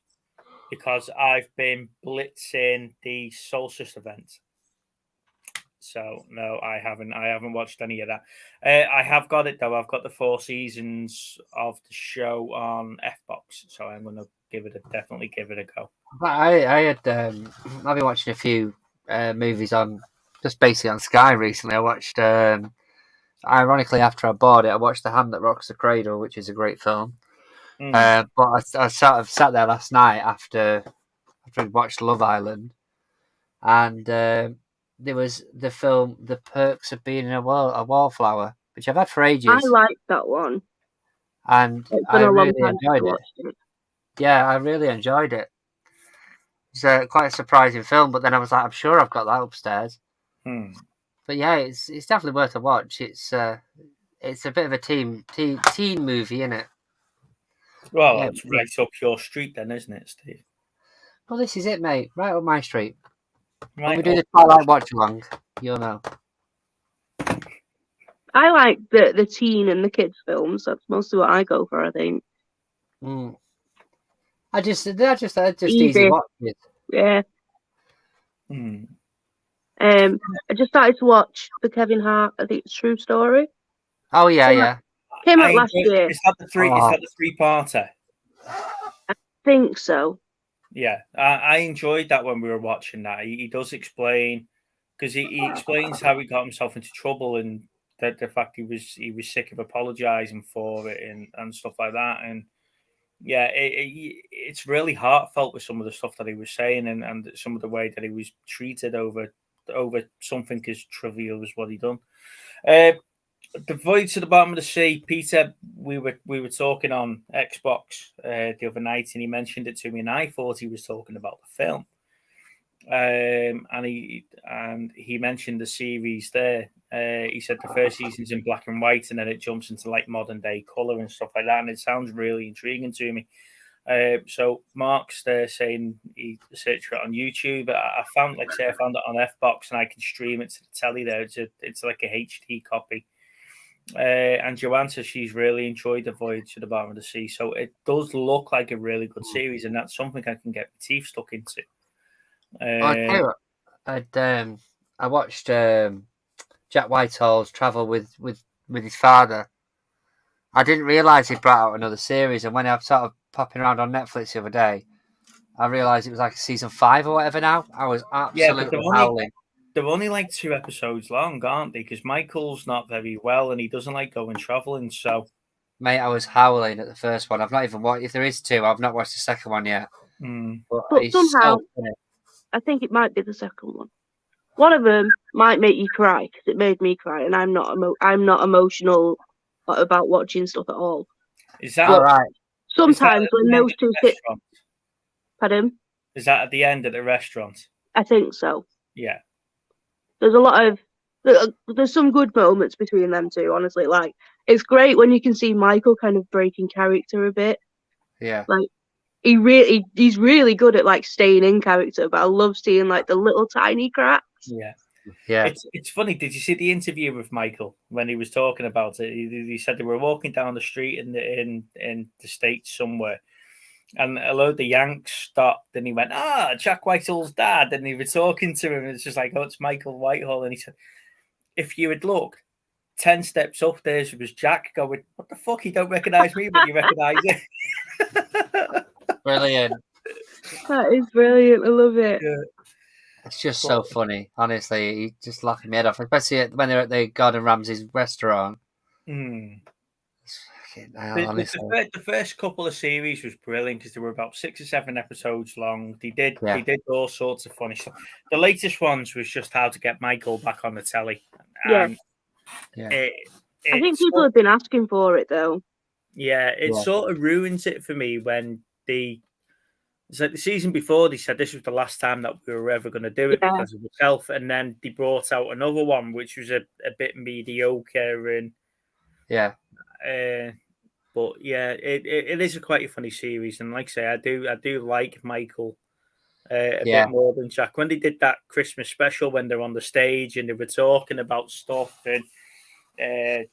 because I've been blitzing the Solstice event. So no, I haven't. I haven't watched any of that. I have got it though. I've got the 4 seasons of the show on Fbox, so I'm going to definitely give it a go. But I've been watching a few movies on just basically on Sky recently. I watched, ironically, after I bought it, I watched The Hand That Rocks the Cradle, which is a great film. But I sort of sat there last night after we watched Love Island, and there was the film The Perks of Being a Wallflower, which I've had for ages. I like that one. And It's I been a long really time since I enjoyed it. watched it. Yeah, I really enjoyed it. It's quite a surprising film, but then I was like, I'm sure I've got that upstairs. But yeah, it's definitely worth a watch. It's a bit of a teen movie, isn't it? Well, Yeah. it's right up your street then, isn't it, Steve? Well, this is it, mate. Right up my street. When Right we do the up- Twilight watch along, you'll know. I like the teen and the kids films. That's mostly what I go for, I think. They're just easy Easy. watches. Yeah. I just started to watch the Kevin Hart, I think it's True Story. Oh yeah, Yeah. yeah. Came out last year. Is that the three-parter? I think so. Yeah, I enjoyed that when we were watching that. He does explain, because he explains how he got himself into trouble and that the fact he was sick of apologizing for it and stuff like that. And yeah, it's really heartfelt with some of the stuff that he was saying and some of the way that he was treated over something as trivial as what he done. The Void to the Bottom of the Sea, Peter, we were talking on Xbox the other night, and he mentioned it to me, and I thought he was talking about the film. And he mentioned the series there. He said the first season's in black and white, and then it jumps into like modern day color and stuff like that, and it sounds really intriguing to me. So Marx there saying he searched for it on YouTube. I found it on Fbox, and I can stream it to the telly there. It's like a HD copy. And Joanne says she's really enjoyed The Voyage to the Bottom of the Sea. So it does look like a really good series, and that's something I can get my teeth stuck into. I watched Jack Whitehall's Travel with his father. I didn't realise he brought out another series, and when I was sort of popping around on Netflix the other day, I realised it was like season 5 or whatever now. I was absolutely howling. They're only like 2 episodes long, aren't they? Because Michael's not very well and he doesn't like going travelling. So Mate, I was howling at the first one. I've not even watched. If there is two, I've not watched the second one yet. But it's somehow, so funny. I think it might be the second one. One of them might make you cry because it made me cry, and I'm not emotional about watching stuff at all. Is that All right? Sometimes when those two sit, pardon? Is that at the end of the restaurant? I think so. Yeah. There's a lot of there's some good moments between them two. Honestly, like it's great when you can see Michael kind of breaking character a bit. Yeah. Like he's really good at like staying in character, but I love seeing like the little tiny cracks. Yeah. Yeah. It's funny. Did you see the interview with Michael when he was talking about it? He said they were walking down the street in the States somewhere, and a load of Yanks stopped, and he went, Jack Whitehall's dad, and he was talking to him, and it's just like, oh, it's Michael Whitehall, and he said, if you had looked 10 steps up, there was Jack going, what the fuck, you don't recognise me, but you recognise it. Brilliant. That is brilliant. I love it. Yeah. It's just so funny, honestly. He just laughing me head off, especially when they're at the Gordon Ramsay's restaurant. The first couple of series was brilliant because they were about 6 or 7 episodes long. They did all sorts of funny stuff. The latest ones was just how to get Michael back on the telly. Yeah. I think people have been asking for it though. Yeah, it sort of ruins it for me when it's like the season before they said this was the last time that we were ever going to do it because of itself, and then they brought out another one which was a bit mediocre and but yeah, it is quite a funny series, and like I say, I do like Michael a bit more than Jack. When they did that Christmas special when they're on the stage and they were talking about stuff and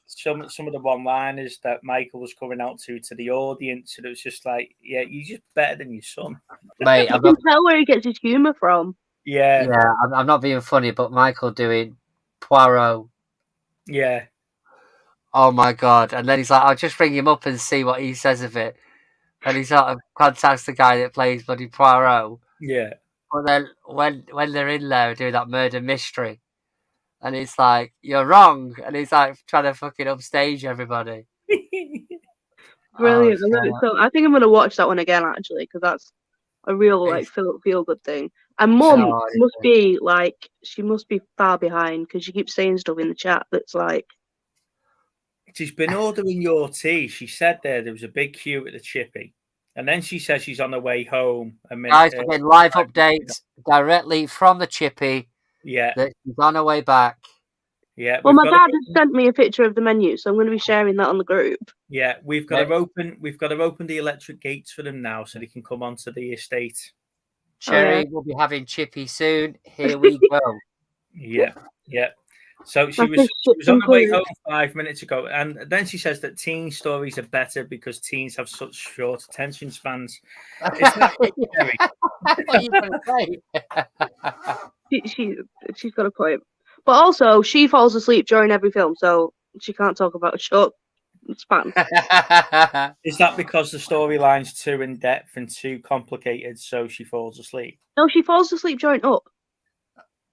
some of the one-liners that Michael was coming out to the audience, and it was just like, yeah, you're just better than your son, mate. I can tell where he gets his humour from. Yeah. I'm not being funny, but Michael doing Poirot. Yeah. Oh my god! And then he's like, "I'll just ring him up and see what he says of it." And he sort of contacts the guy that plays bloody Poirot. Yeah. But then when they're in there doing that murder mystery, and it's like, "You're wrong," and he's like trying to fucking upstage everybody. Brilliant! So I think I'm gonna watch that one again actually because that's a real like feel good thing. And Mum must be like, she must be far behind because she keeps saying stuff in the chat that's like. She's been ordering your tea. She said there was a big queue at the Chippy. And then she says she's on her way home. Guys, we're getting live updates directly from the Chippy. Yeah. That she's on her way back. Yeah. Well, my dad has sent me a picture of the menu, so I'm going to be sharing that on the group. Yeah, we've got to open the electric gates for them now so they can come onto the estate. Cherry will be having Chippy soon. Here we go. Yeah. So she was on the way home 5 minutes ago, and then she says that teen stories are better because teens have such short attention spans. It's not Cherry. What are you going to say? She's got a point, but also she falls asleep during every film, so she can't talk about a short span. Is that because the storyline's too in depth and too complicated, so she falls asleep? No, she falls asleep during Up.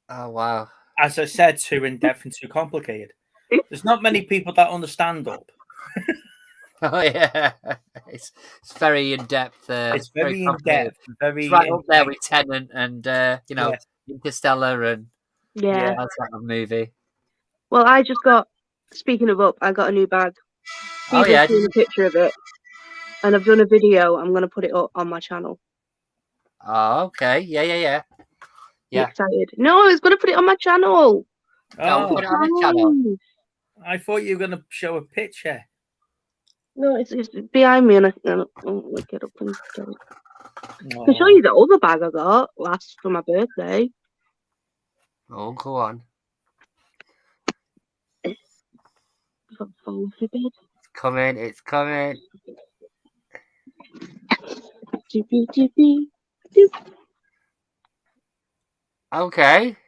Oh wow. As I said, too in depth and too complicated. There's not many people that understand Up. Oh yeah, it's very in depth. It's very in depth. It's right up there with Tennant and Interstellar and that's that movie. Well, I just got. Speaking of Up, I got a new bag. I've seen a picture of it, and I've done a video. I'm going to put it up on my channel. Oh, okay. Yeah. Excited? No, I was going to put it on my channel. Oh, put it on the channel. I thought you were going to show a picture. No, it's behind me, and I'll look it up and get it. I'll show you the other bag I got last for my birthday. Oh, go on. It's coming. Okay.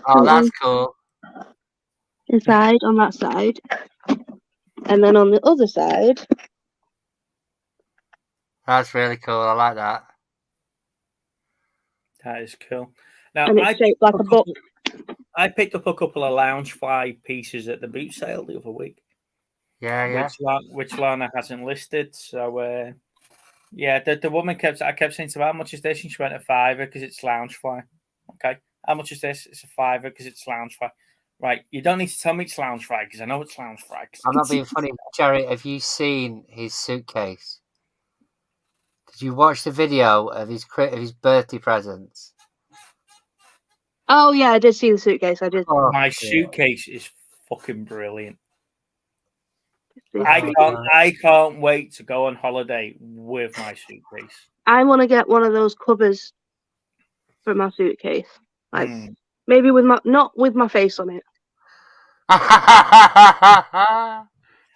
Oh, that's cool. Inside on that side, and then on the other side. That's really cool. I like that. That is cool. Now, and it's shaped like a book. I picked up a couple of Loungefly pieces at the boot sale the other week. Yeah. Which Lana hasn't listed. So yeah, the woman I kept saying to her, how much is this? And she went a £5 because it's Loungefly. Okay. How much is this? It's a £5 because it's Loungefly. Right. You don't need to tell me it's Loungefly because I know it's Loungefly. I'm not being funny, Jerry. Have you seen his suitcase? Did you watch the video of his birthday presents? Oh yeah, I did see the suitcase. I did. Oh, My dear. suitcase is fucking brilliant. Oh, I can't wait to go on holiday with my suitcase. I want to get one of those covers for my suitcase, like Mm. maybe not with my face on it.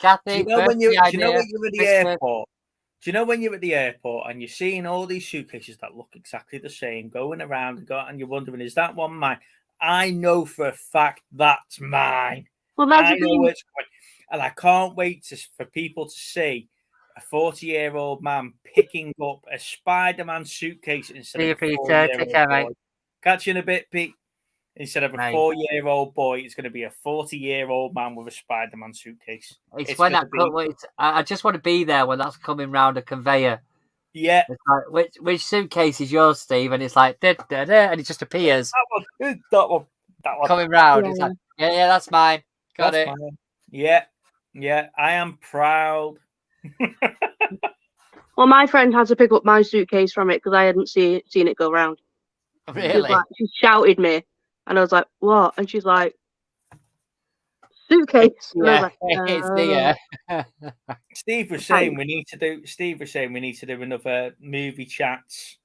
Kathy, Do you know when you're at the Christmas. airport? Do you know when you're at the airport and you're seeing all these suitcases that look exactly the same going around and you're wondering, is that one mine? I know for a fact that's mine. Well, that's I the know thing. it's mine. And I can't wait for people to see a 40-year-old man picking up a Spider-Man suitcase instead See you, of a Peter. 4-year-old Take care, boy. mate. Catch you in a bit, Pete. Instead of a Mate. 4-year-old boy, it's going to be a 40-year-old man with a Spider-Man suitcase. It's when gonna I just want to be there when that's coming round a conveyor. Yeah. It's like, which suitcase is yours, Steve? And it's like, da, da, da, and it just appears That one. coming round. Yeah. It's like, yeah, that's mine. Got That's it. mine. Yeah. I am proud. Well, my friend had to pick up my suitcase from it because I hadn't seen it go round. Really? She shouted me, and I was like, "What?" And she's like, "Suitcase." And I was Yeah, like, it's the. Steve was saying we need to do another movie chats,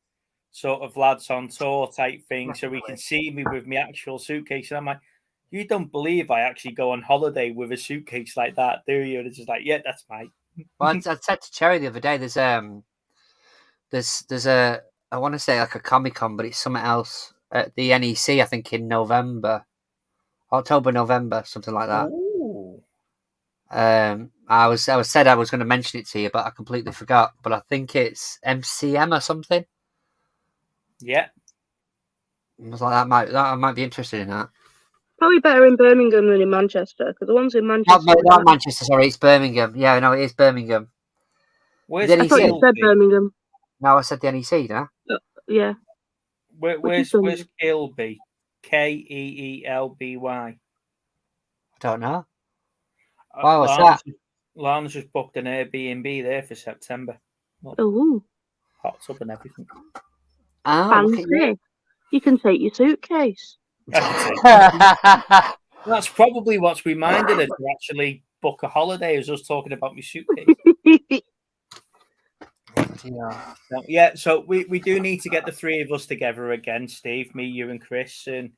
sort of lads on tour type thing, so he can see me with my actual suitcase. And I'm like, you don't believe I actually go on holiday with a suitcase like that, do you? And it's just like, yeah, that's mine. Well, I said to Cherry the other day, there's a I want to say like a Comic-Con, but it's something else at the NEC. I think in October, November, something like that. Ooh. I was said I was going to mention it to you, but I completely forgot. But I think it's MCM or something. Yeah. I was like, I might be interested in that. probably better in Birmingham than in Manchester because the ones in Manchester. Not Manchester, sorry, it's Birmingham. Yeah, no, it is Birmingham. Where's The I thought you said Birmingham. No, I said the NEC, didn't I? Yeah. Where's Kilby? Keelby? I don't know. Why was that? Lana's just booked an Airbnb there for September. Oh, Hot tub and everything. Oh, look at fancy! You can take your suitcase. That's probably what's reminded her to actually book a holiday, is us talking about my suitcase. Yeah, so we do need to get the three of us together again, Steve, me, you, and Chris, and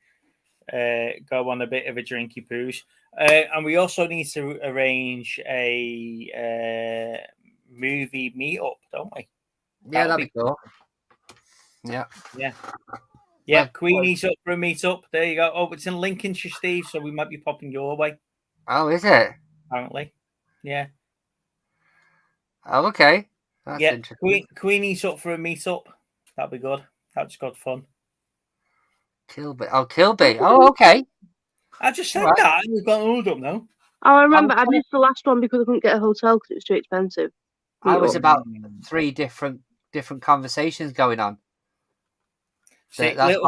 go on a bit of a drinky poos. And we also need to arrange a movie meetup, don't we? Yeah, that'd be cool. Yeah. Queenie's up for a meetup. There you go. Oh, it's in Lincolnshire, Steve, so we might be popping your way. Oh, is it? Apparently. Yeah. Oh, okay. That's interesting. Queenie's up for a meetup. That'd be good. That's good fun. Kilby. Oh, Kilby. Oh, okay. I just said Right. that, and we've got hold up now. Oh, I remember. I missed the last one because I couldn't get a hotel because it was too expensive. I was about 3 different conversations going on. See, That's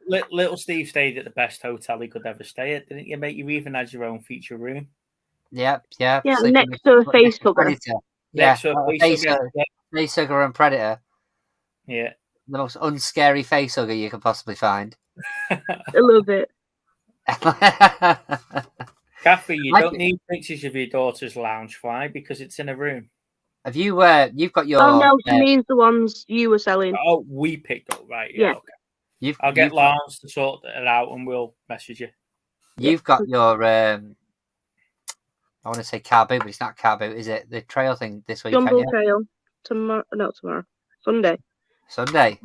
little Steve stayed at the best hotel he could ever stay at, didn't you, mate? You even had your own feature room. Yeah. Yeah, next to a face hugger. Predator. Next to Yeah, a facehugger. face hugger and Predator. Yeah. The most unscary face hugger you could possibly find. A little bit. Kathy, you don't need pictures of your daughter's Loungefly because it's in a room. Have you? You've got your. Oh no, she means the ones you were selling. Oh, we picked up, right? Yeah. Okay. I'll get Lance to sort it out, and we'll message you. You've got your. I want to say car boot, but it's not car boot, is it? The trail thing this week. Jumble Trail. Tomorrow. Sunday. Sunday.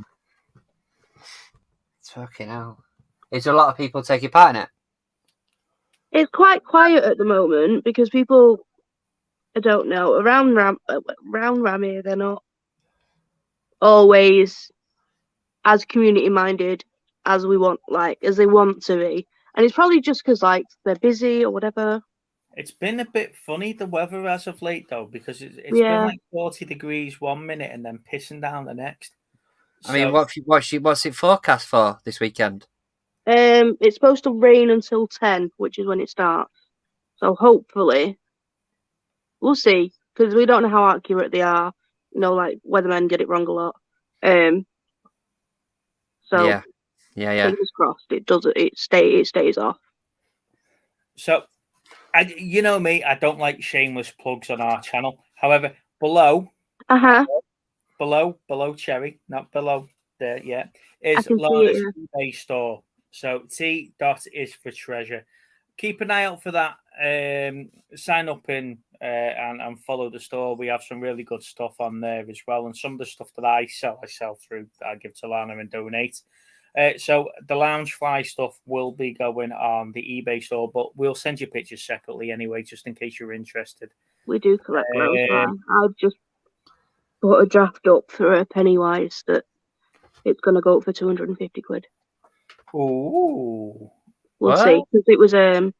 It's fucking hell. Is there a lot of people taking part in it? It's quite quiet at the moment because people, I don't know, around Ramy, they're not always as community minded as they want to be. And it's probably just because like they're busy or whatever. It's been a bit funny, the weather as of late, though, because it's been Yeah. like 40 degrees 1 minute and then pissing down the next. I mean, what's it forecast for this weekend? It's supposed to rain until 10, which is when it starts. So hopefully, we'll see, because we don't know how accurate they are. You know, like weathermen get it wrong a lot. So Yeah. fingers crossed it does. It stays off. So, you know me, I don't like shameless plugs on our channel. However, below Cherry, not below there yet, is Lana's eBay store. So T. is for treasure. Keep an eye out for that. Sign up and follow the store. We have some really good stuff on there as well. And some of the stuff that I sell through, I give to Lana and donate. So the Loungefly stuff will be going on the eBay store, but we'll send you pictures separately anyway, just in case you're interested. We do collect Loungefly. I've just put a draft up for a Pennywise that it's going to go up for 250 quid. Ooh. We'll see, because it was a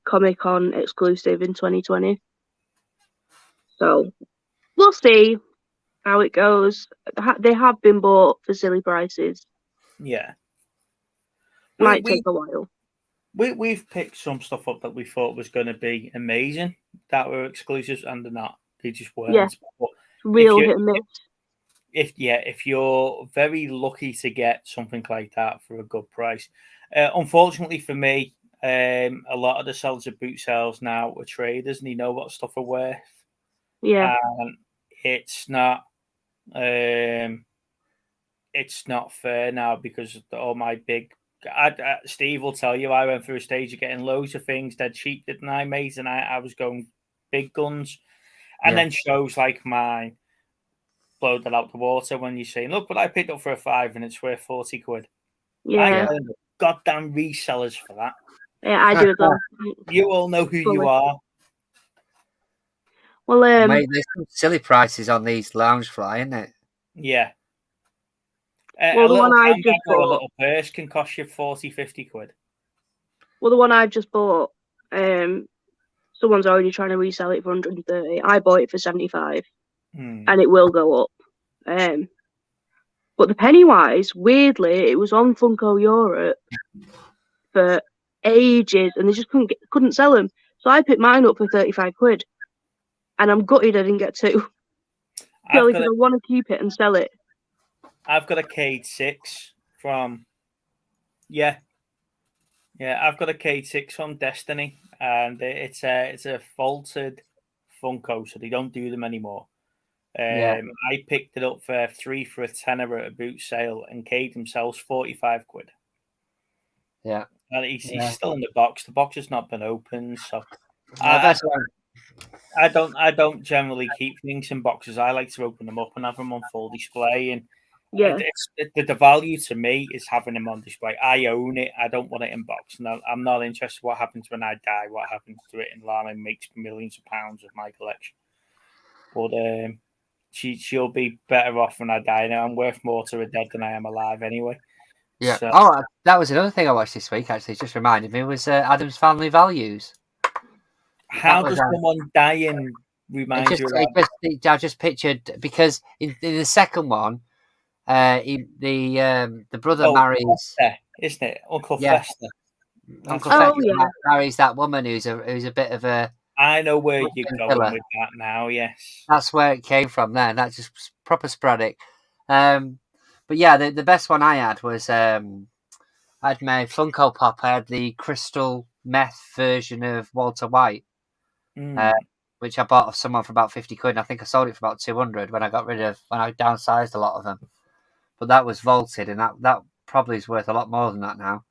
Comic-Con exclusive in 2020. So we'll see how it goes. They have been bought for silly prices. Yeah. Might take a while. We've picked some stuff up that we thought was going to be amazing, that were exclusives, and they're not. They just weren't. Yeah. But Real hit and miss. If you're very lucky to get something like that for a good price. Unfortunately for me, a lot of the sellers of boot sales now are traders and they know what stuff are worth. Yeah. And it's not fair now because all my big Steve will tell you I went through a stage of getting loads of things dead cheap, didn't I, mate? And I was going big guns. And then shows like mine blow that out the water when you're saying, look what I picked up for a $5 and it's worth 40 quid. Yeah. I know goddamn resellers for that. Yeah, I do as well. You all know who you are. Well, mate, there's some silly prices on these Loungefly, isn't it? Yeah. Well, the one I just bought, a little purse can cost you 40, 50 quid. Well, the one I've just bought, someone's already trying to resell it for 130. I bought it for 75, and it will go up. But the Pennywise, weirdly, it was on Funko Europe for ages, and they just couldn't sell them. So I picked mine up for 35 quid, and I'm gutted I didn't get two. Purely because I want to keep it and sell it. I've got a Cade 6 from... Yeah, I've got a Cade 6 from Destiny, and it's a vaulted Funko, so they don't do them anymore. I picked it up for 3 for a tenner at a boot sale, and Cade himself's 45 quid. Yeah, and he's still in the box. The box has not been opened, so I don't generally keep things in boxes. I like to open them up and have them on full display. And the value to me is having them on display. I own it. I don't want it in box. No, I'm not interested. What happens when I die? What happens to it? And Lana makes millions of pounds of my collection. But she'll be better off when I die. Now I'm worth more to her dead than I am alive anyway. Yeah. So, that was another thing I watched this week. Actually, just reminded me was Adam's Family Values. How does someone dying remind you? I just pictured because in the second one, the brother marries, Fester, isn't it? Uncle Fester. Uncle Fester marries that woman who's a bit of a. I know where you're going with that now. Yes, that's where it came from. There, that's just proper sporadic. But yeah, the best one I had was I had my Funko Pop. I had the crystal meth version of Walter White. Which I bought off someone for about 50 quid. And I think I sold it for about 200 when I downsized a lot of them. But that was vaulted, and that probably is worth a lot more than that now.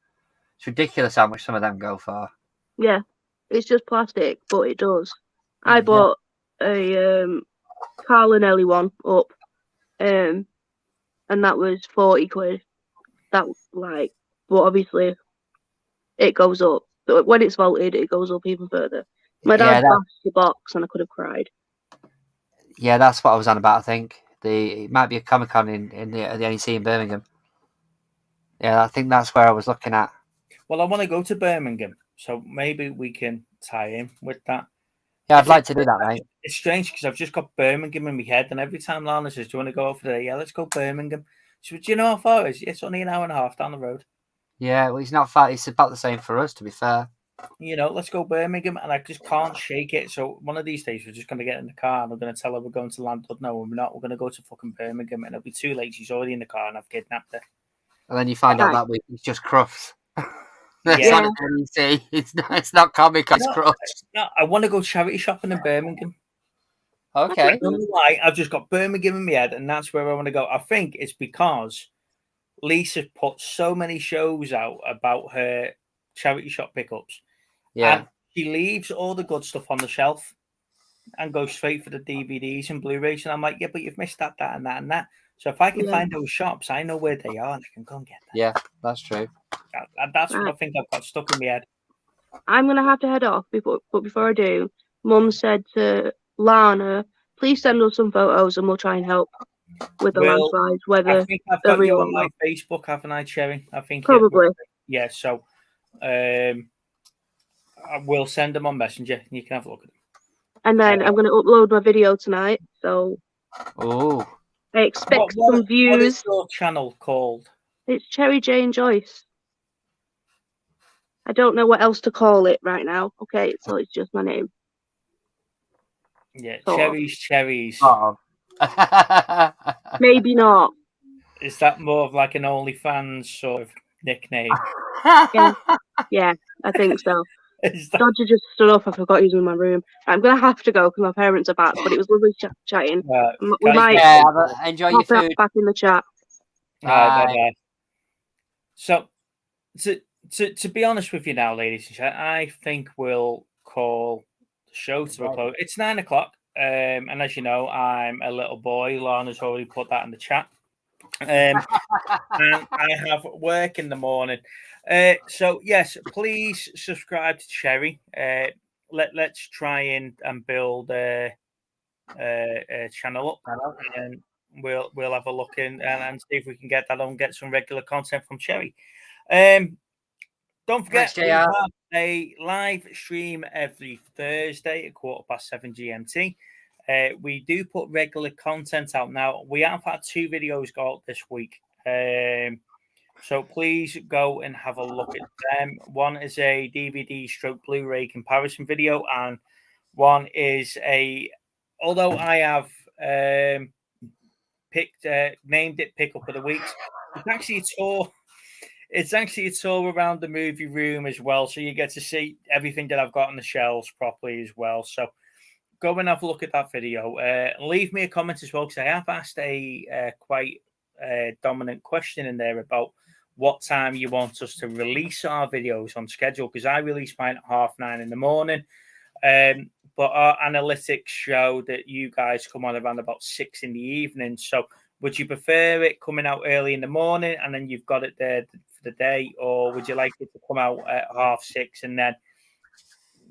It's ridiculous how much some of them go for. Yeah, it's just plastic, but it does. I bought a Carl and Ellie one up, and that was 40 quid. But obviously it goes up. But when it's vaulted, it goes up even further. My dad bashed the box and I could have cried. Yeah, that's what I was on about, I think. It might be a Comic-Con in the NEC in Birmingham. Yeah, I think that's where I was looking at. Well, I want to go to Birmingham, so maybe we can tie in with that. Yeah, I'd like to do that, mate. It's strange because I've just got Birmingham in my head, and every time Lana says, "Do you want to go over there?" Yeah, let's go Birmingham. She said, "Do you know how far it is? It's only an hour and a half down the road." Yeah, well, it's not far. It's about the same for us, to be fair. Let's go Birmingham, and I just can't shake it. So one of these days, we're just going to get in the car, and we're going to tell her we're going to Landwood. No, we're not. We're going to go to fucking Birmingham, and it'll be too late. She's already in the car, and I've kidnapped her. And then you find out that week it's just Crufts. It's Yeah. on NBC. It's not comic, it's Crufts. No, I want to go charity shopping in Birmingham. Okay. I don't know why. I've just got Birmingham in my head, and that's where I want to go. I think it's because Lisa put so many shows out about her charity shop pickups. Yeah. And she leaves all the good stuff on the shelf and goes straight for the DVDs and Blu-rays. And I'm like, yeah, but you've missed that, and that, and that. So if I can find those shops, I know where they are, and I can go and get them. Yeah, that's true. That's what I think I've got stuck in my head. I'm going to have to head off, but before I do, Mum said to Lana, please send us some photos and we'll try and help with the landslides, I whether think I've they're got you real on or my not. Facebook, haven't I, Cherry? I think Probably. Yeah, so I will send them on Messenger and you can have a look at them. And then I'm going to upload my video tonight, so Oh. I expect some views. What is your channel called? It's Cherry Jane Joyce. I don't know what else to call it right now. Okay, so it's just my name. Yeah, Sort Cherries. Oh. Maybe not. Is that more of like an OnlyFans sort of nickname? Yeah, I think so. Is that... Dodger just stood up. I forgot he was in my room. I'm going to have to go because my parents are back, but it was lovely chatting. We might enjoy your food. back in the chat. Bye. So, to be honest with you now, ladies and gentlemen, I think we'll call the show to a close. It's 9 o'clock, and as you know, I'm a little boy. Lana's already put that in the chat. And I have work in the morning. So yes, please subscribe to Cherry. Let's try and build a channel up, and we'll have a look in and see if we can get that on, get some regular content from Cherry. Don't forget, we have a live stream every Thursday at 7:15 GMT. We do put regular content out now. We have had 2 videos go out this week. So please go and have a look at them. One is a DVD / Blu-ray comparison video, and one is although I have named it Pickup of the Week, it's actually a tour. It's actually a tour around the movie room as well, so you get to see everything that I've got on the shelves properly as well. So go and have a look at that video. Leave me a comment as well, because I have asked a quite dominant question in there about what time you want us to release our videos on schedule, because I release mine at 9:30 in the morning. But our analytics show that you guys come on around about 6 in the evening. So would you prefer it coming out early in the morning and then you've got it there for the day, or would you like it to come out at 6:30 and then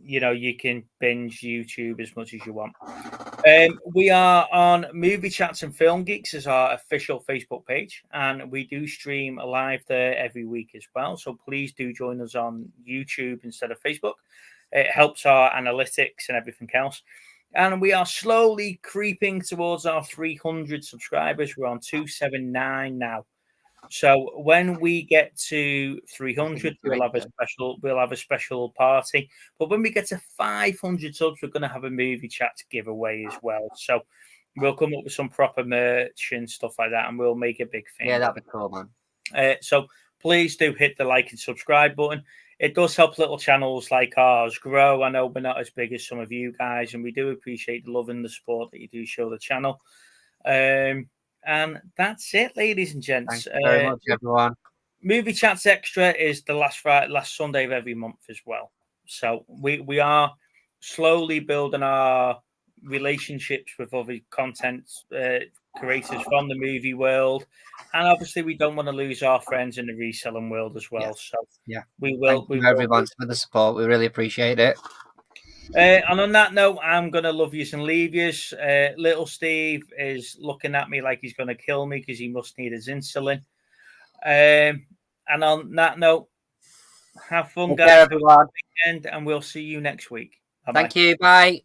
you can binge YouTube as much as you want? We are on Movie Chats and Film Geeks as our official Facebook page, and we do stream live there every week as well. So please do join us on YouTube instead of Facebook. It helps our analytics and everything else. And we are slowly creeping towards our 300 subscribers. We're on 279 now. So when we get to 300, we'll have a special party. But when we get to 500 subs, we're going to have a movie chat giveaway as well. So we'll come up with some proper merch and stuff like that, and we'll make a big thing. Yeah, that'd be cool, man. So please do hit the like and subscribe button. It does help little channels like ours grow. I know we're not as big as some of you guys, and we do appreciate the love and the support that you do show the channel. And that's it, ladies and gents. Thank you very much, everyone. Movie Chats Extra is the last Sunday of every month as well. So we are slowly building our relationships with other content creators from the movie world, and obviously we don't want to lose our friends in the reselling world as well. So we will. Thank you everyone for the support. We really appreciate it. And on that note, I'm going to love yous and leave yous. Little Steve is looking at me like he's going to kill me because he must need his insulin. And on that note, Have fun, Take guys. care, everyone. And we'll see you next week. Bye-bye. Thank you. Bye.